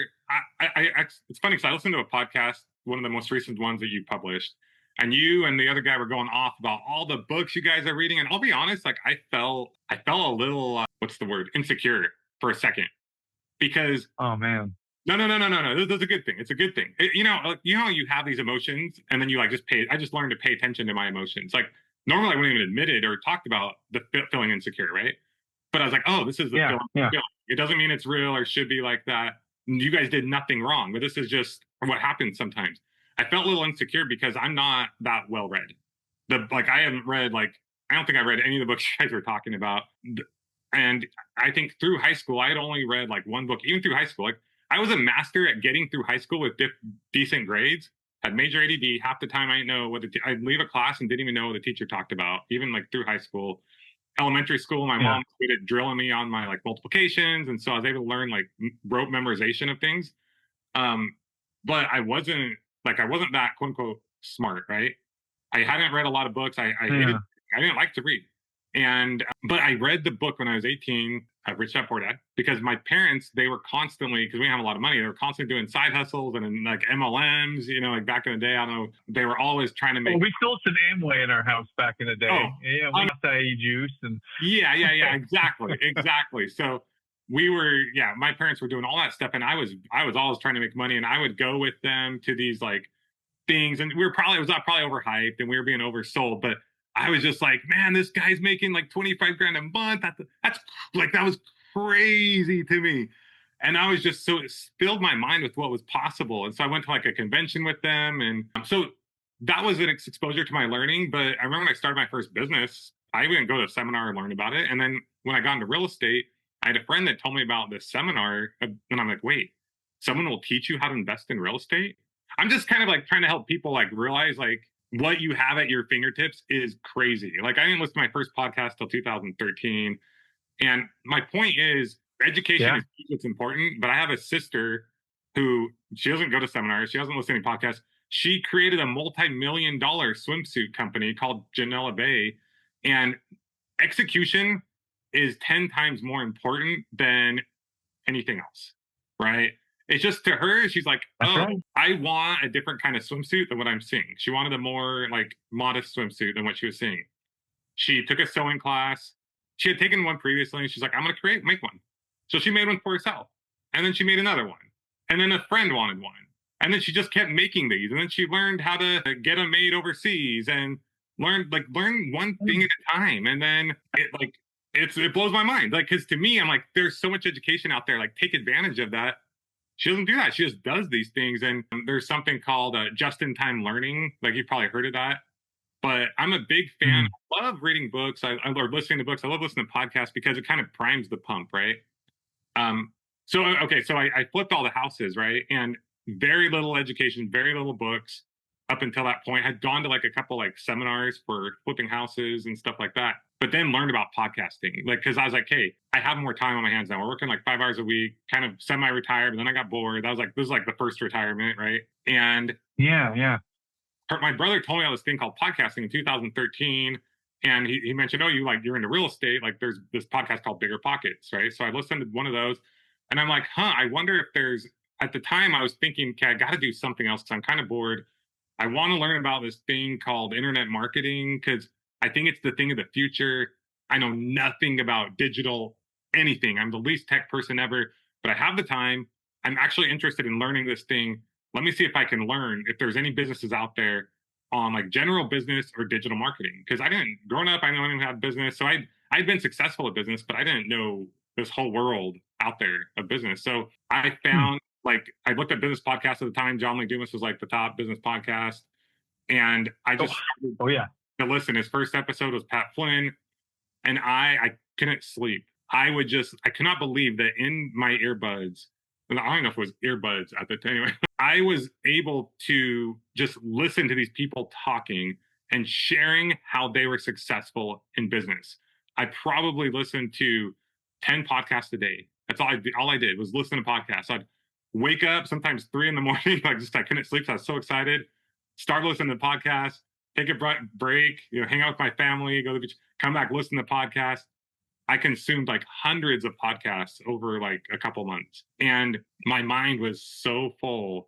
It's funny because I listened to a podcast, one of the most recent ones that you published, and you and the other guy were going off about all the books you guys are reading. And I'll be honest, like I felt a little what's the word, insecure for a second because Oh man. no. That's a good thing. It's a good thing. You know, you have these emotions, and then you like just pay. I just learned to pay attention to my emotions. Like normally, I wouldn't even admit it or talked about the feeling insecure, right? But I was like, oh, this is the Yeah, feeling. yeah, It doesn't mean it's real or should be like that. You guys did nothing wrong, but this is just what happens sometimes. I felt a little insecure because I'm not that well read. I haven't read I don't think I read any of the books you guys were talking about. And I think through high school, I had only read like one book, even through high school. Like I was a master at getting through high school with decent grades. Had major ADD. Half the time I didn't know what I'd leave a class and didn't even know what the teacher talked about, even like through high school. Elementary school, my yeah. mom started drilling me on my like multiplications, and so I was able to learn like rote memorization of things. Um, but I wasn't that quote unquote smart, right? I hadn't read a lot of books. Yeah. I didn't like to read, and but I read the book when I was 18, Rich Dad Poor Dad, because my parents they were constantly because we didn't have a lot of money. They were constantly doing side hustles and like MLMs, like back in the day. I don't know. They were always trying to make. Well, we sold some Amway in our house back in the day. Oh, Yeah, we got acai juice and yeah, exactly. So yeah, my parents were doing all that stuff, and I was always trying to make money, and I would go with them to these like things, and it was not probably overhyped, and we were being oversold, but I was just like, man, this guy's making like 25 grand a month. That's like that was crazy to me, and I was just so it filled my mind with what was possible, and so I went to like a convention with them, and so that was an exposure to my learning. But I remember when I started my first business, I didn't go to a seminar and learn about it. And then when I got into real estate, I had a friend that told me about this seminar. And I'm like, wait, someone will teach you how to invest in real estate? I'm just kind of like trying to help people like realize like what you have at your fingertips is crazy. Like I didn't listen to my first podcast till 2013. And my point is education yeah. is it's important, but I have a sister who she doesn't go to seminars, she doesn't listen to any podcasts. She created a multi-million-dollar swimsuit company called Janela Bay, and execution is 10 times more important than anything else, right? It's just to her, she's like, That's oh, right. I want a different kind of swimsuit than what I'm seeing. She wanted a more like modest swimsuit than what she was seeing. She took a sewing class. She had taken one previously, and she's like, I'm going to make one. So she made one for herself. And then she made another one. And then a friend wanted one. And then she just kept making these. And then she learned how to get them made overseas and learn one thing at a time. And then it blows my mind. Like, because to me, I'm like, there's so much education out there. Like, take advantage of that. She doesn't do that. She just does these things. And there's something called just-in-time learning. Like, you've probably heard of that. But I'm a big fan. I love reading books. I love listening to books. I love listening to podcasts because it kind of primes the pump, right? So I flipped all the houses, right? And very little education, very little books up until that point. Had gone to like a couple like seminars for flipping houses and stuff like that. But then learned about podcasting, like because I was like, hey, I have more time on my hands now. We're working like 5 hours a week, kind of semi-retired. But then I got bored. I was like, this is like the first retirement, right? And yeah. my brother told me about this thing called podcasting in 2013, and he mentioned, oh, you're into real estate, like there's this podcast called Bigger Pockets, right? So I listened to one of those, and I'm like, I wonder if there's at the time I was thinking, okay, I got to do something else because I'm kind of bored. I want to learn about this thing called internet marketing because I think it's the thing of the future. I know nothing about digital anything. I'm the least tech person ever, but I have the time. I'm actually interested in learning this thing. Let me see if I can learn if there's any businesses out there on like general business or digital marketing. Because growing up, I know I didn't have business. So I'd been successful at business, but I didn't know this whole world out there of business. So I found I looked at business podcasts at the time. John Lee Dumas was like the top business podcast. And I just started to listen. His first episode was Pat Flynn. And I couldn't sleep. I could not believe that in my earbuds I don't even know if it was earbuds at the time. Anyway, I was able to just listen to these people talking and sharing how they were successful in business. I probably listened to 10 podcasts a day. That's all I did was listen to podcasts. I'd wake up sometimes 3 in the morning, I couldn't sleep. So I was so excited. Start listening to the podcast, take a break, hang out with my family, go to the beach, come back, listen to the podcast. I consumed like hundreds of podcasts over like a couple months, and my mind was so full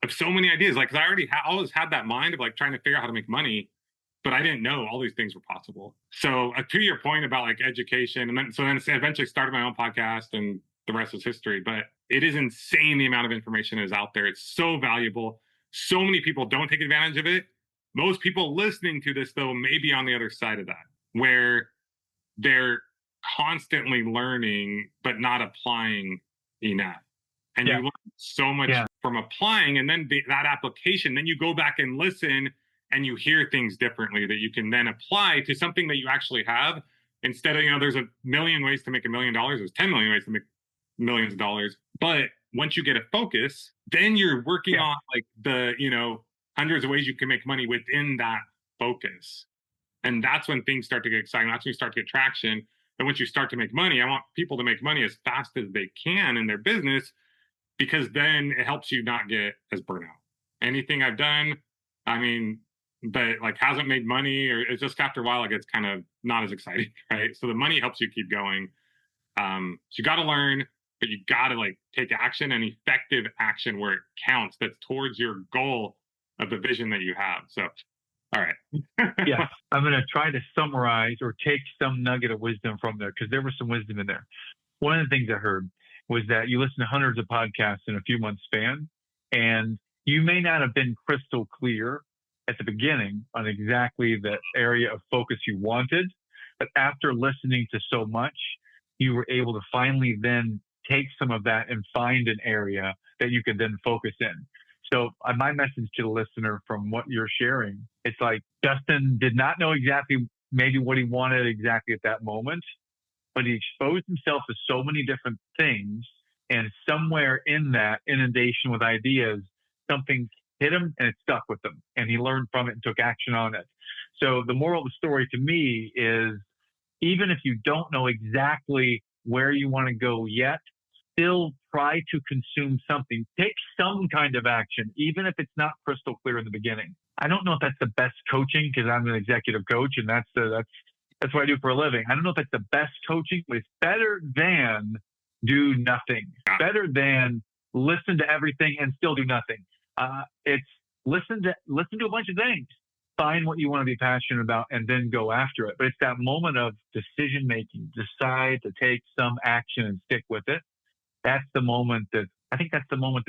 of so many ideas. Like, 'cause I already always had that mind of like trying to figure out how to make money, but I didn't know all these things were possible. So, to your point about like education, and then eventually started my own podcast, and the rest is history. But it is insane the amount of information that is out there. It's so valuable. So many people don't take advantage of it. Most people listening to this, though, may be on the other side of that, where they're constantly learning but not applying enough. And you learn so much from applying, and then that application, then you go back and listen and you hear things differently that you can then apply to something that you actually have. Instead of, there's a million ways to make $1 million, there's 10 million ways to make millions of dollars. But once you get a focus, then you're working on like the hundreds of ways you can make money within that focus. And that's when things start to get exciting. That's when you start to get traction. And once you start to make money, I want people to make money as fast as they can in their business, because then it helps you not get as burnout. Anything I've done, that like hasn't made money, or it's just after a while, it gets kind of not as exciting, right? So the money helps you keep going. So you got to learn, but you got to like take action, and effective action where it counts. That's towards your goal of the vision that you have. So, all right. Yeah, I'm going to try to summarize or take some nugget of wisdom from there, because there was some wisdom in there. One of the things I heard was that you listen to hundreds of podcasts in a few months span, and you may not have been crystal clear at the beginning on exactly the area of focus you wanted, but after listening to so much, you were able to finally then take some of that and find an area that you could then focus in. So my message to the listener from what you're sharing, it's like Justin did not know exactly maybe what he wanted exactly at that moment, but he exposed himself to so many different things, and somewhere in that inundation with ideas, something hit him and it stuck with him, and he learned from it and took action on it. So the moral of the story to me is, even if you don't know exactly where you want to go yet, still try to consume something. Take some kind of action, even if it's not crystal clear in the beginning. I don't know if that's the best coaching, because I'm an executive coach, and that's what I do for a living. I don't know if that's the best coaching, but it's better than do nothing. Better than listen to everything and still do nothing. It's listen to a bunch of things. Find what you want to be passionate about and then go after it. But it's that moment of decision making. Decide to take some action and stick with it. That's the moment that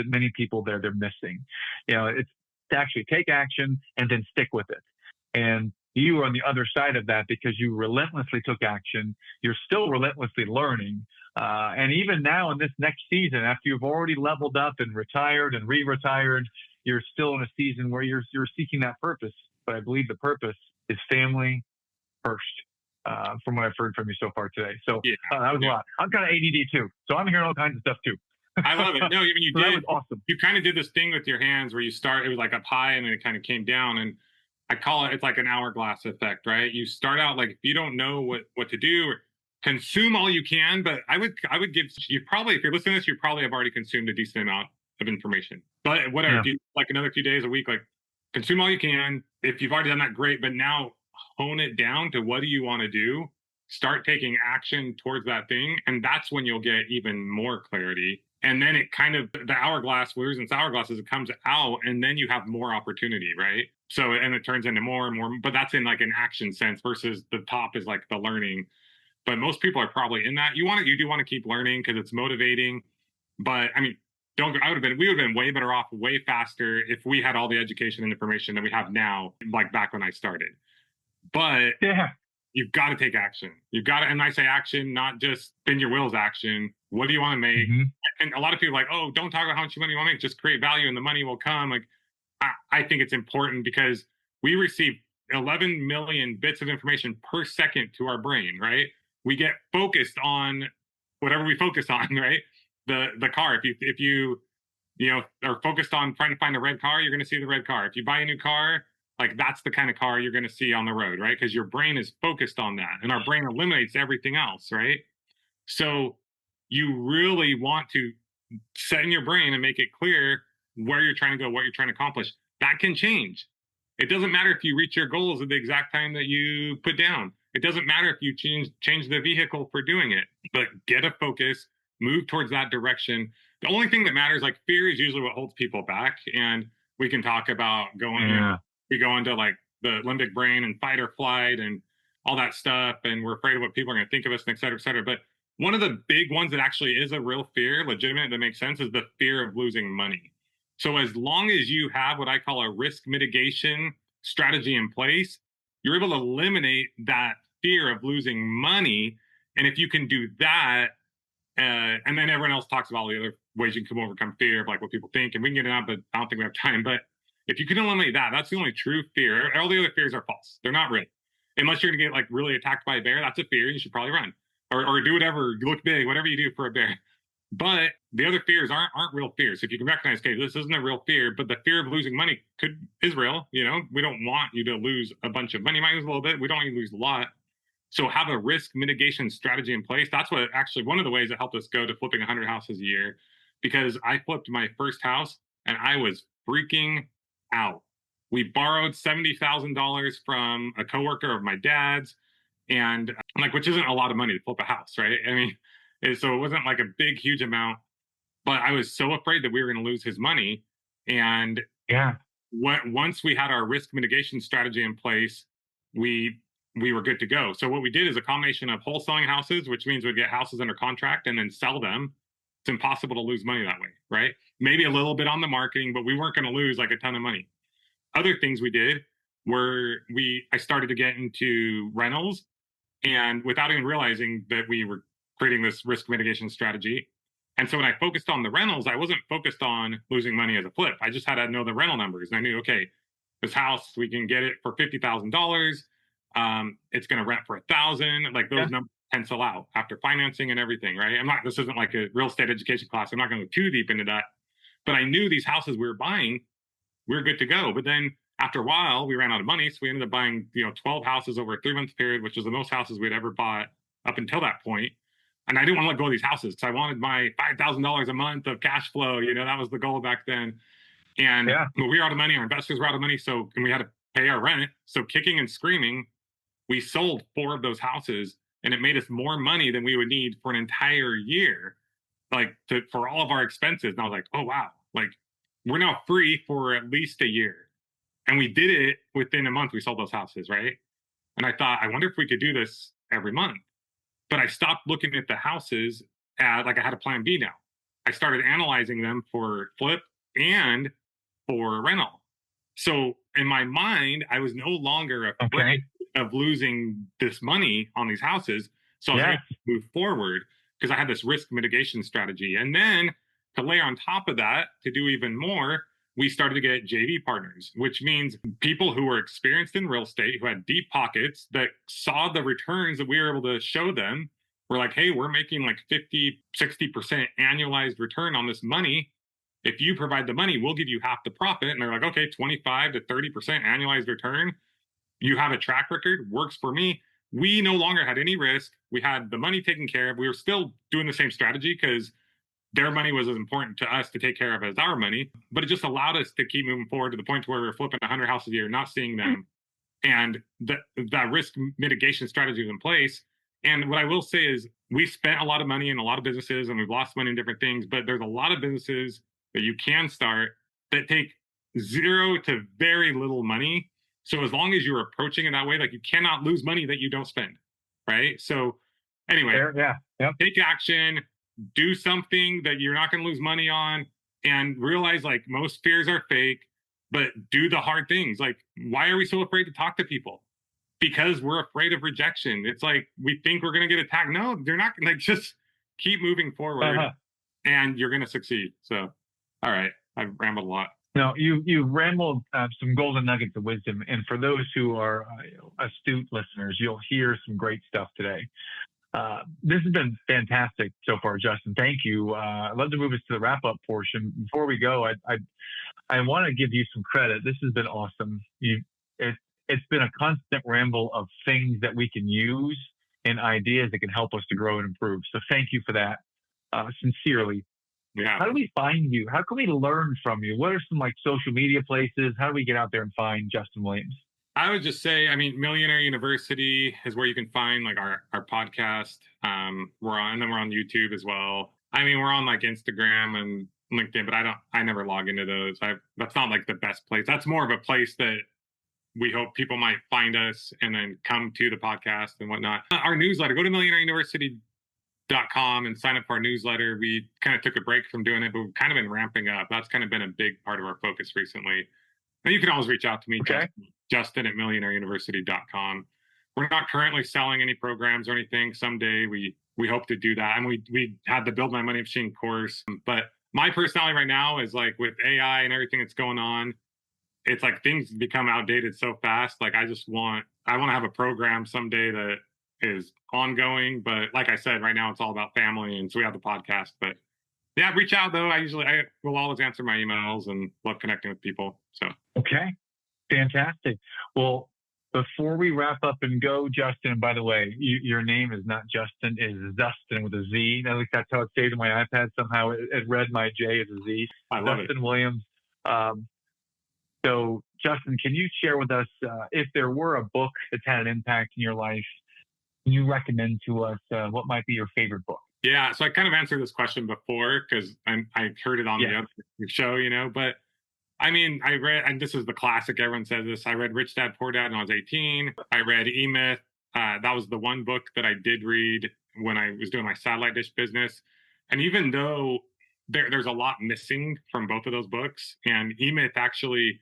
many people they're missing. It's to actually take action and then stick with it. And you are on the other side of that, because you relentlessly took action. You're still relentlessly learning. And even now in this next season, after you've already leveled up and retired and re-retired, you're still in a season where you're seeking that purpose. But I believe the purpose is family first, from what I've heard from you so far today. So that was a lot. I'm kind of ADD too, so I'm hearing all kinds of stuff too. I love it. No, you So did. that was awesome. You kind of did this thing with your hands where it was like up high and then it kind of came down. And I call it's like an hourglass effect, right? You start out like, if you don't know what to do, consume all you can. But I would give you, probably, if you're listening to this, you probably have already consumed a decent amount of information. But whatever, like another few days, a week, like consume all you can. If you've already done that, great. But now hone it down to what do you want to do? Start taking action towards that thing. And that's when you'll get even more clarity. And then it kind of, the hourglass, the reason it's hourglass is it comes out, and then you have more opportunity, right? So, and it turns into more and more, but that's in like an action sense, versus the top is like the learning. But most people are probably in that. You do want to keep learning because it's motivating. But I mean, we would have been way better off, way faster if we had all the education and information that we have now, like back when I started. But you've got to take action. You've got to, and I say action, not just spin your wheels action. What do you want to make? Mm-hmm. And a lot of people are like, oh, don't talk about how much money you want to make, just create value and the money will come. Like, I think it's important because we receive 11 million bits of information per second to our brain, right? We get focused on whatever we focus on, right? the car. If you are focused on trying to find a red car, you're going to see the red car. If you buy a new car, like that's the kind of car you're going to see on the road, right? Because your brain is focused on that, and our brain eliminates everything else, right? So you really want to set in your brain and make it clear where you're trying to go, what you're trying to accomplish. That can change. It doesn't matter if you reach your goals at the exact time that you put down. It doesn't matter if you change the vehicle for doing it, but get a focus, move towards that direction. The only thing that matters, like fear is usually what holds people back. And we can talk about we go into like the limbic brain and fight or flight and all that stuff. And we're afraid of what people are going to think of us, and et cetera, et cetera. But one of the big ones that actually is a real fear, legitimate, that makes sense, is the fear of losing money. So as long as you have what I call a risk mitigation strategy in place, you're able to eliminate that fear of losing money. And if you can do that, and then everyone else talks about all the other ways you can overcome fear of like what people think, and we can get into that, but I don't think we have time. But if you can eliminate that, that's the only true fear. All the other fears are false. They're not real. Unless you're going to get like really attacked by a bear, that's a fear. You should probably run or do whatever, look big, whatever you do for a bear. But the other fears aren't real fears. If you can recognize, okay, this isn't a real fear, but the fear of losing money is real. You know, we don't want you to lose a bunch of money. You might lose a little bit. We don't want you to lose a lot. So have a risk mitigation strategy in place. That's what actually one of the ways that helped us go to flipping 100 houses a year, because I flipped my first house and I was freaking out. We borrowed $70,000 from a coworker of my dad's, and like, which isn't a lot of money to flip a house, right? I mean, so it wasn't like a big, huge amount, but I was so afraid that we were going to lose his money. And once we had our risk mitigation strategy in place, we were good to go. So what we did is a combination of wholesaling houses, which means we'd get houses under contract and then sell them. It's impossible to lose money that way, right? Maybe a little bit on the marketing, but we weren't going to lose like a ton of money. Other things we did were I started to get into rentals, and without even realizing that we were creating this risk mitigation strategy. And so when I focused on the rentals, I wasn't focused on losing money as a flip. I just had to know the rental numbers. And I knew, okay, this house, we can get it for $50,000. It's going to rent for $1,000. Like those numbers pencil out after financing and everything, right? This isn't like a real estate education class. I'm not going to go too deep into that. But I knew these houses we were buying, we were good to go. But then after a while, we ran out of money. So we ended up buying, 12 houses over a 3-month period, which was the most houses we'd ever bought up until that point. And I didn't want to let go of these houses. So I wanted my $5,000 a month of cash flow. That was the goal back then. And we were out of money. Our investors were out of money. And we had to pay our rent. So kicking and screaming, we sold 4 of those houses, and it made us more money than we would need for an entire year, for all of our expenses. And I was like, oh, wow, we're now free for at least a year. And we did it within a month. We sold those houses, right? And I thought, I wonder if we could do this every month. But I stopped looking at the houses like I had a plan B now. I started analyzing them for flip and for rental. So in my mind, I was no longer afraid of losing this money on these houses. So I was able to move forward because I had this risk mitigation strategy. And then to layer on top of that, to do even more, we started to get JV partners, which means people who were experienced in real estate, who had deep pockets, that saw the returns that we were able to show them. We're like, hey, we're making like 50, 60% annualized return on this money. If you provide the money, we'll give you half the profit. And they're like, okay, 25 to 30% annualized return. You have a track record, works for me. We no longer had any risk. We had the money taken care of. We were still doing the same strategy because their money was as important to us to take care of as our money, but it just allowed us to keep moving forward to the point where we were flipping 100 houses a year, not seeing them. And that risk mitigation strategy was in place. And what I will say is we spent a lot of money in a lot of businesses, and we've lost money in different things, but there's a lot of businesses that you can start that take zero to very little money. So as long as you're approaching it that way, you cannot lose money that you don't spend, right? So anyway, take action. Do something that you're not going to lose money on, and realize most fears are fake, but do the hard things. Why are we so afraid to talk to people? Because we're afraid of rejection. It's we think we're going to get attacked. No, they're not. Just keep moving forward and you're going to succeed. So, all right. I've rambled a lot. No, you've rambled some golden nuggets of wisdom. And for those who are astute listeners, you'll hear some great stuff today. This has been fantastic so far, Justin. Thank you. I'd love to move us to the wrap up portion. Before we go, I want to give you some credit. This has been awesome. It's been a constant ramble of things that we can use and ideas that can help us to grow and improve. So thank you for that. Sincerely. Yeah. How do we find you? How can we learn from you? What are some like social media places? How do we get out there and find Justin Williams? I would just say, I mean, Millionaire University is where you can find like our podcast. We're on YouTube as well. I mean, we're on like Instagram and LinkedIn, but I never log into those. That's not like the best place. That's more of a place that we hope people might find us and then come to the podcast and whatnot. Our newsletter, go to millionaireuniversity.com and sign up for our newsletter. We kind of took a break from doing it, but we've kind of been ramping up. That's kind of been a big part of our focus recently. And you can always reach out to me, okay. Justin at millionaireuniversity.com. We're not currently selling any programs or anything. Someday we hope to do that. And we had the Build My Money Machine course. But my personality right now is like with AI and everything that's going on, it's like things become outdated so fast. Like I want to have a program someday that is ongoing. But like I said, right now it's all about family. And so we have the podcast. But yeah, reach out though. I will always answer my emails and love connecting with people. So okay. Fantastic. Well, before we wrap up and go, Justin, by the way, your name is not Justin, it is Dustin with a Z. At least that's how it's saved in my iPad. Somehow it read my J as a Z. I love Justin it. Williams. So, Justin, can you share with us if there were a book that's had an impact in your life, can you recommend to us what might be your favorite book? Yeah, so I kind of answered this question before because I heard it on the other show, but I mean, I read, and this is the classic, everyone says this, I read Rich Dad, Poor Dad when I was 18. I read E-Myth. That was the one book that I did read when I was doing my satellite dish business. And even though there's a lot missing from both of those books, and E-Myth actually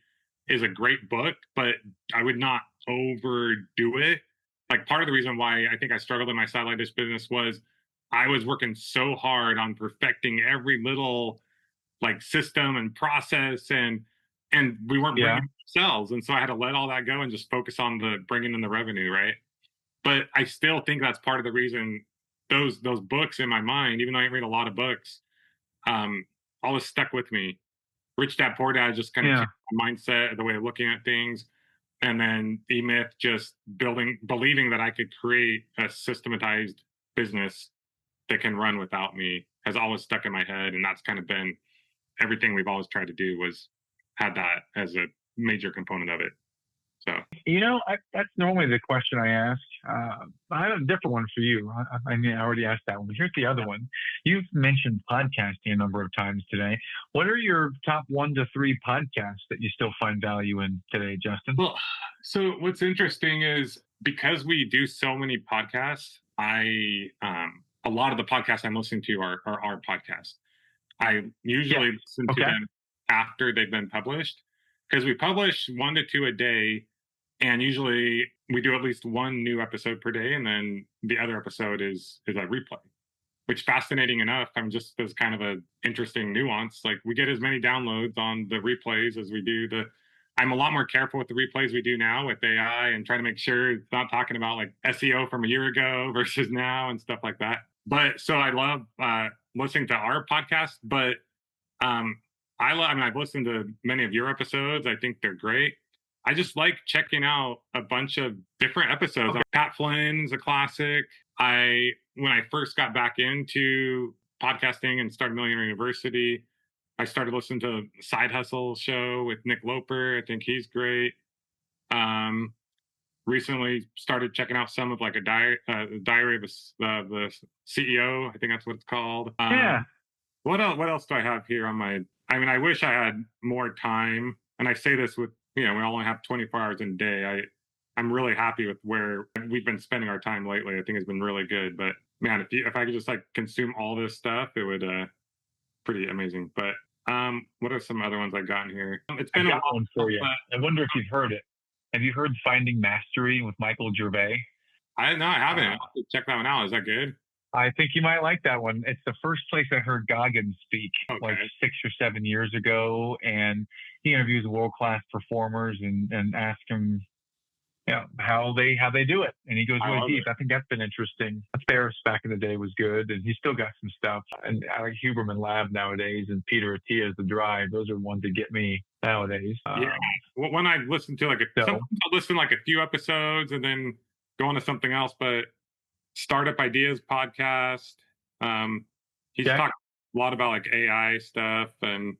is a great book, but I would not overdo it. Like part of the reason why I think I struggled in my satellite dish business was I was working so hard on perfecting every little like system and process, and we weren't bringing ourselves, and so I had to let all that go and just focus on the bringing in the revenue, right? But I still think that's part of the reason those books in my mind, even though I didn't read a lot of books, always stuck with me. Rich Dad Poor Dad just kind of changed my mindset, the way of looking at things, and then E-Myth just believing that I could create a systematized business that can run without me has always stuck in my head, and that's kind of been everything we've always tried to do was had that as a major component of it. So, that's normally the question I ask. I have a different one for you. I mean, I already asked that one, but here's the other one. You've mentioned podcasting a number of times today. What are your top 1 to 3 podcasts that you still find value in today, Justin? Well, so what's interesting is because we do so many podcasts, a lot of the podcasts I'm listening to are our podcasts. I usually listen to them after they've been published because we publish 1 to 2 a day, and usually we do at least 1 new episode per day, and then the other episode is a replay, which fascinating enough, I'm just as kind of an interesting nuance. Like we get as many downloads on the replays as we do I'm a lot more careful with the replays we do now with AI and trying to make sure it's not talking about like SEO from a year ago versus now and stuff like that. But so I love listening to our podcast, but I've listened to many of your episodes. I think they're great. I just like checking out a bunch of different episodes. Okay. Pat Flynn's a classic. When I first got back into podcasting and started Millionaire University, I started listening to the Side Hustle show with Nick Loper. I think he's great. Recently started checking out some of like a diary of the CEO. I think that's what it's called. What else do I have here on my? I mean, I wish I had more time. And I say this with, we only have 24 hours in a day. I'm really happy with where we've been spending our time lately. I think it's been really good. But man, if I could just like consume all this stuff, it would pretty amazing. But what are some other ones I got in here? It's been a while one for you. I wonder if you've heard it. Have you heard Finding Mastery with Michael Gervais? I haven't. I'll have to check that one out. Is that good? I think you might like that one. It's the first place I heard Goggins speak, like 6 or 7 years ago, and he interviews world-class performers and asks them how they do it, and he goes I really love deep. it. I think that's been interesting. Ferris back in the day was good, and he's still got some stuff. And I like Huberman Lab nowadays, and Peter Attia's The Drive. Those are ones that get me nowadays. Yeah. Well, when I listen to sometimes I'll listen like a few episodes and then go on to something else. But Startup Ideas podcast, he's talked a lot about like AI stuff, and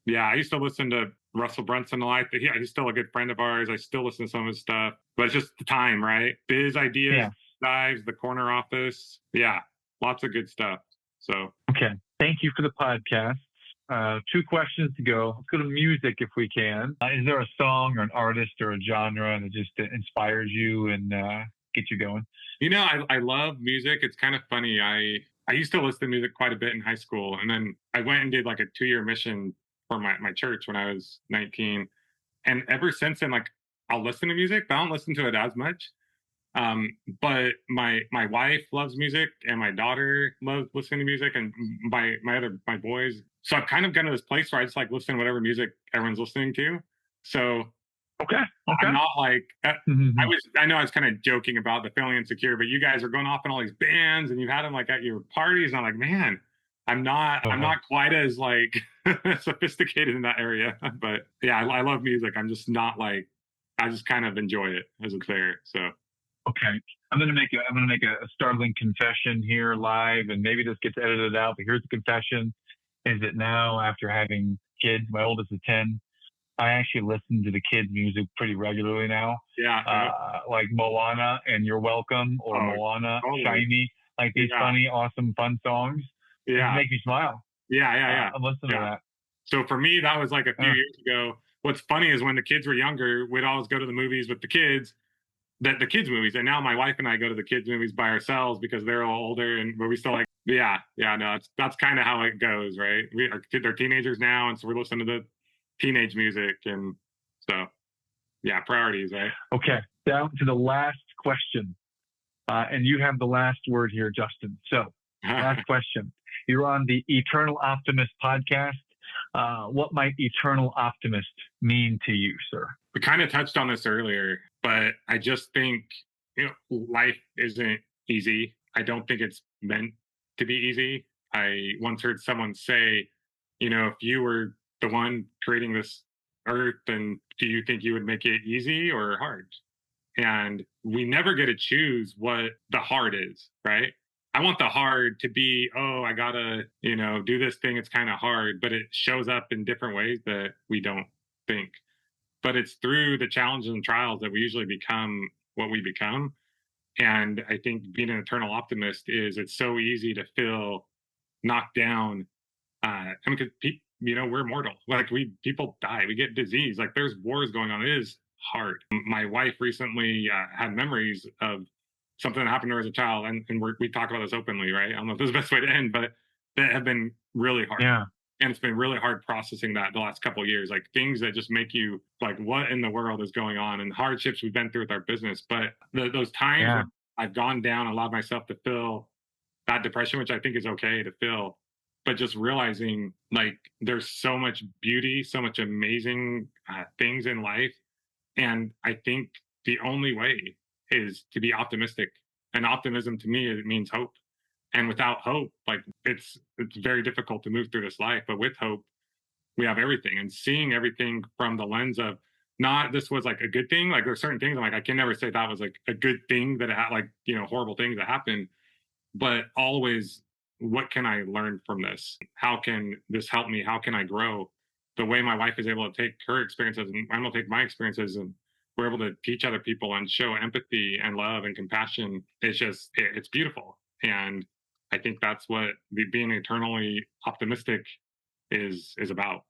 yeah, I used to listen to Russell Brunson a lot. He's still a good friend of ours. I still listen to some of his stuff, but it's just the time, right? Biz Ideas, Dives, The Corner Office. Yeah, lots of good stuff. So, okay. Thank you for the podcast. 2 questions to go. Let's go to music if we can. Is there a song or an artist or a genre that just inspires you and gets you going? I love music. It's kind of funny. I used to listen to music quite a bit in high school, and then I went and did like a 2-year mission for my church when I was 19. And ever since then, like I'll listen to music, but I don't listen to it as much. But my wife loves music, and my daughter loves listening to music, and my boys. So I've kind of gotten to this place where I just like listen to whatever music everyone's listening to. So okay. I'm not like I know I was kind of joking about the feeling insecure, but you guys are going off in all these bands, and you've had them like at your parties, and I'm like, man, I'm not quite as like sophisticated in that area. But yeah, I love music. I'm just not like, I just kind of enjoy it as it's there. So. Okay. I'm gonna make a startling confession here live, and maybe this gets edited out, but here's the confession: is that now, after having kids, my oldest is 10, I actually listen to the kids' music pretty regularly now. Yeah. Like Moana and You're Welcome, or Moana, Shiny, like these funny, awesome, fun songs. Yeah. They make me smile. Yeah. I'm listening to that. So for me, that was like a few years ago. What's funny is when the kids were younger, we'd always go to the movies with the kids, the kids movies, and now my wife and I go to the kids movies by ourselves because they're all older, and but we still like no, that's kind of how it goes, right? They're teenagers now, and so we're listening to the teenage music, and so yeah, priorities, right? Okay, down to the last question, and you have the last word here, Justin. So last question: you're on the Eternal Optimist podcast. What might eternal optimist mean to you, sir? We kind of touched on this earlier, but I just think, life isn't easy. I don't think it's meant to be easy. I once heard someone say, if you were the one creating this earth, then do you think you would make it easy or hard? And we never get to choose what the hard is, right? I want the hard to be, I gotta, do this thing. It's kind of hard, but it shows up in different ways that we don't think. But it's through the challenges and trials that we usually become what we become. And I think being an eternal optimist it's so easy to feel knocked down. Because we're mortal. Like people die, we get disease. Like there's wars going on. It is hard. My wife recently had memories of something that happened to her as a child, and we talk about this openly, right? I don't know if this is the best way to end, but that have been really hard. Yeah. And it's been really hard processing that the last couple of years, like things that just make you like, what in the world is going on, and hardships we've been through with our business. But those times when I've gone down and allowed myself to feel that depression, which I think is okay to feel, but just realizing like there's so much beauty, so much amazing things in life. And I think the only way is to be optimistic. And optimism to me, it means hope. And without hope, like it's very difficult to move through this life. But with hope, we have everything. And seeing everything from the lens of not this was like a good thing. Like there's certain things I'm like, I can never say that was like a good thing that had like, horrible things that happened. But always, what can I learn from this? How can this help me? How can I grow? The way my wife is able to take her experiences and I'm able to take my experiences, and we're able to teach other people and show empathy and love and compassion. It's beautiful. And I think that's what being eternally optimistic is about.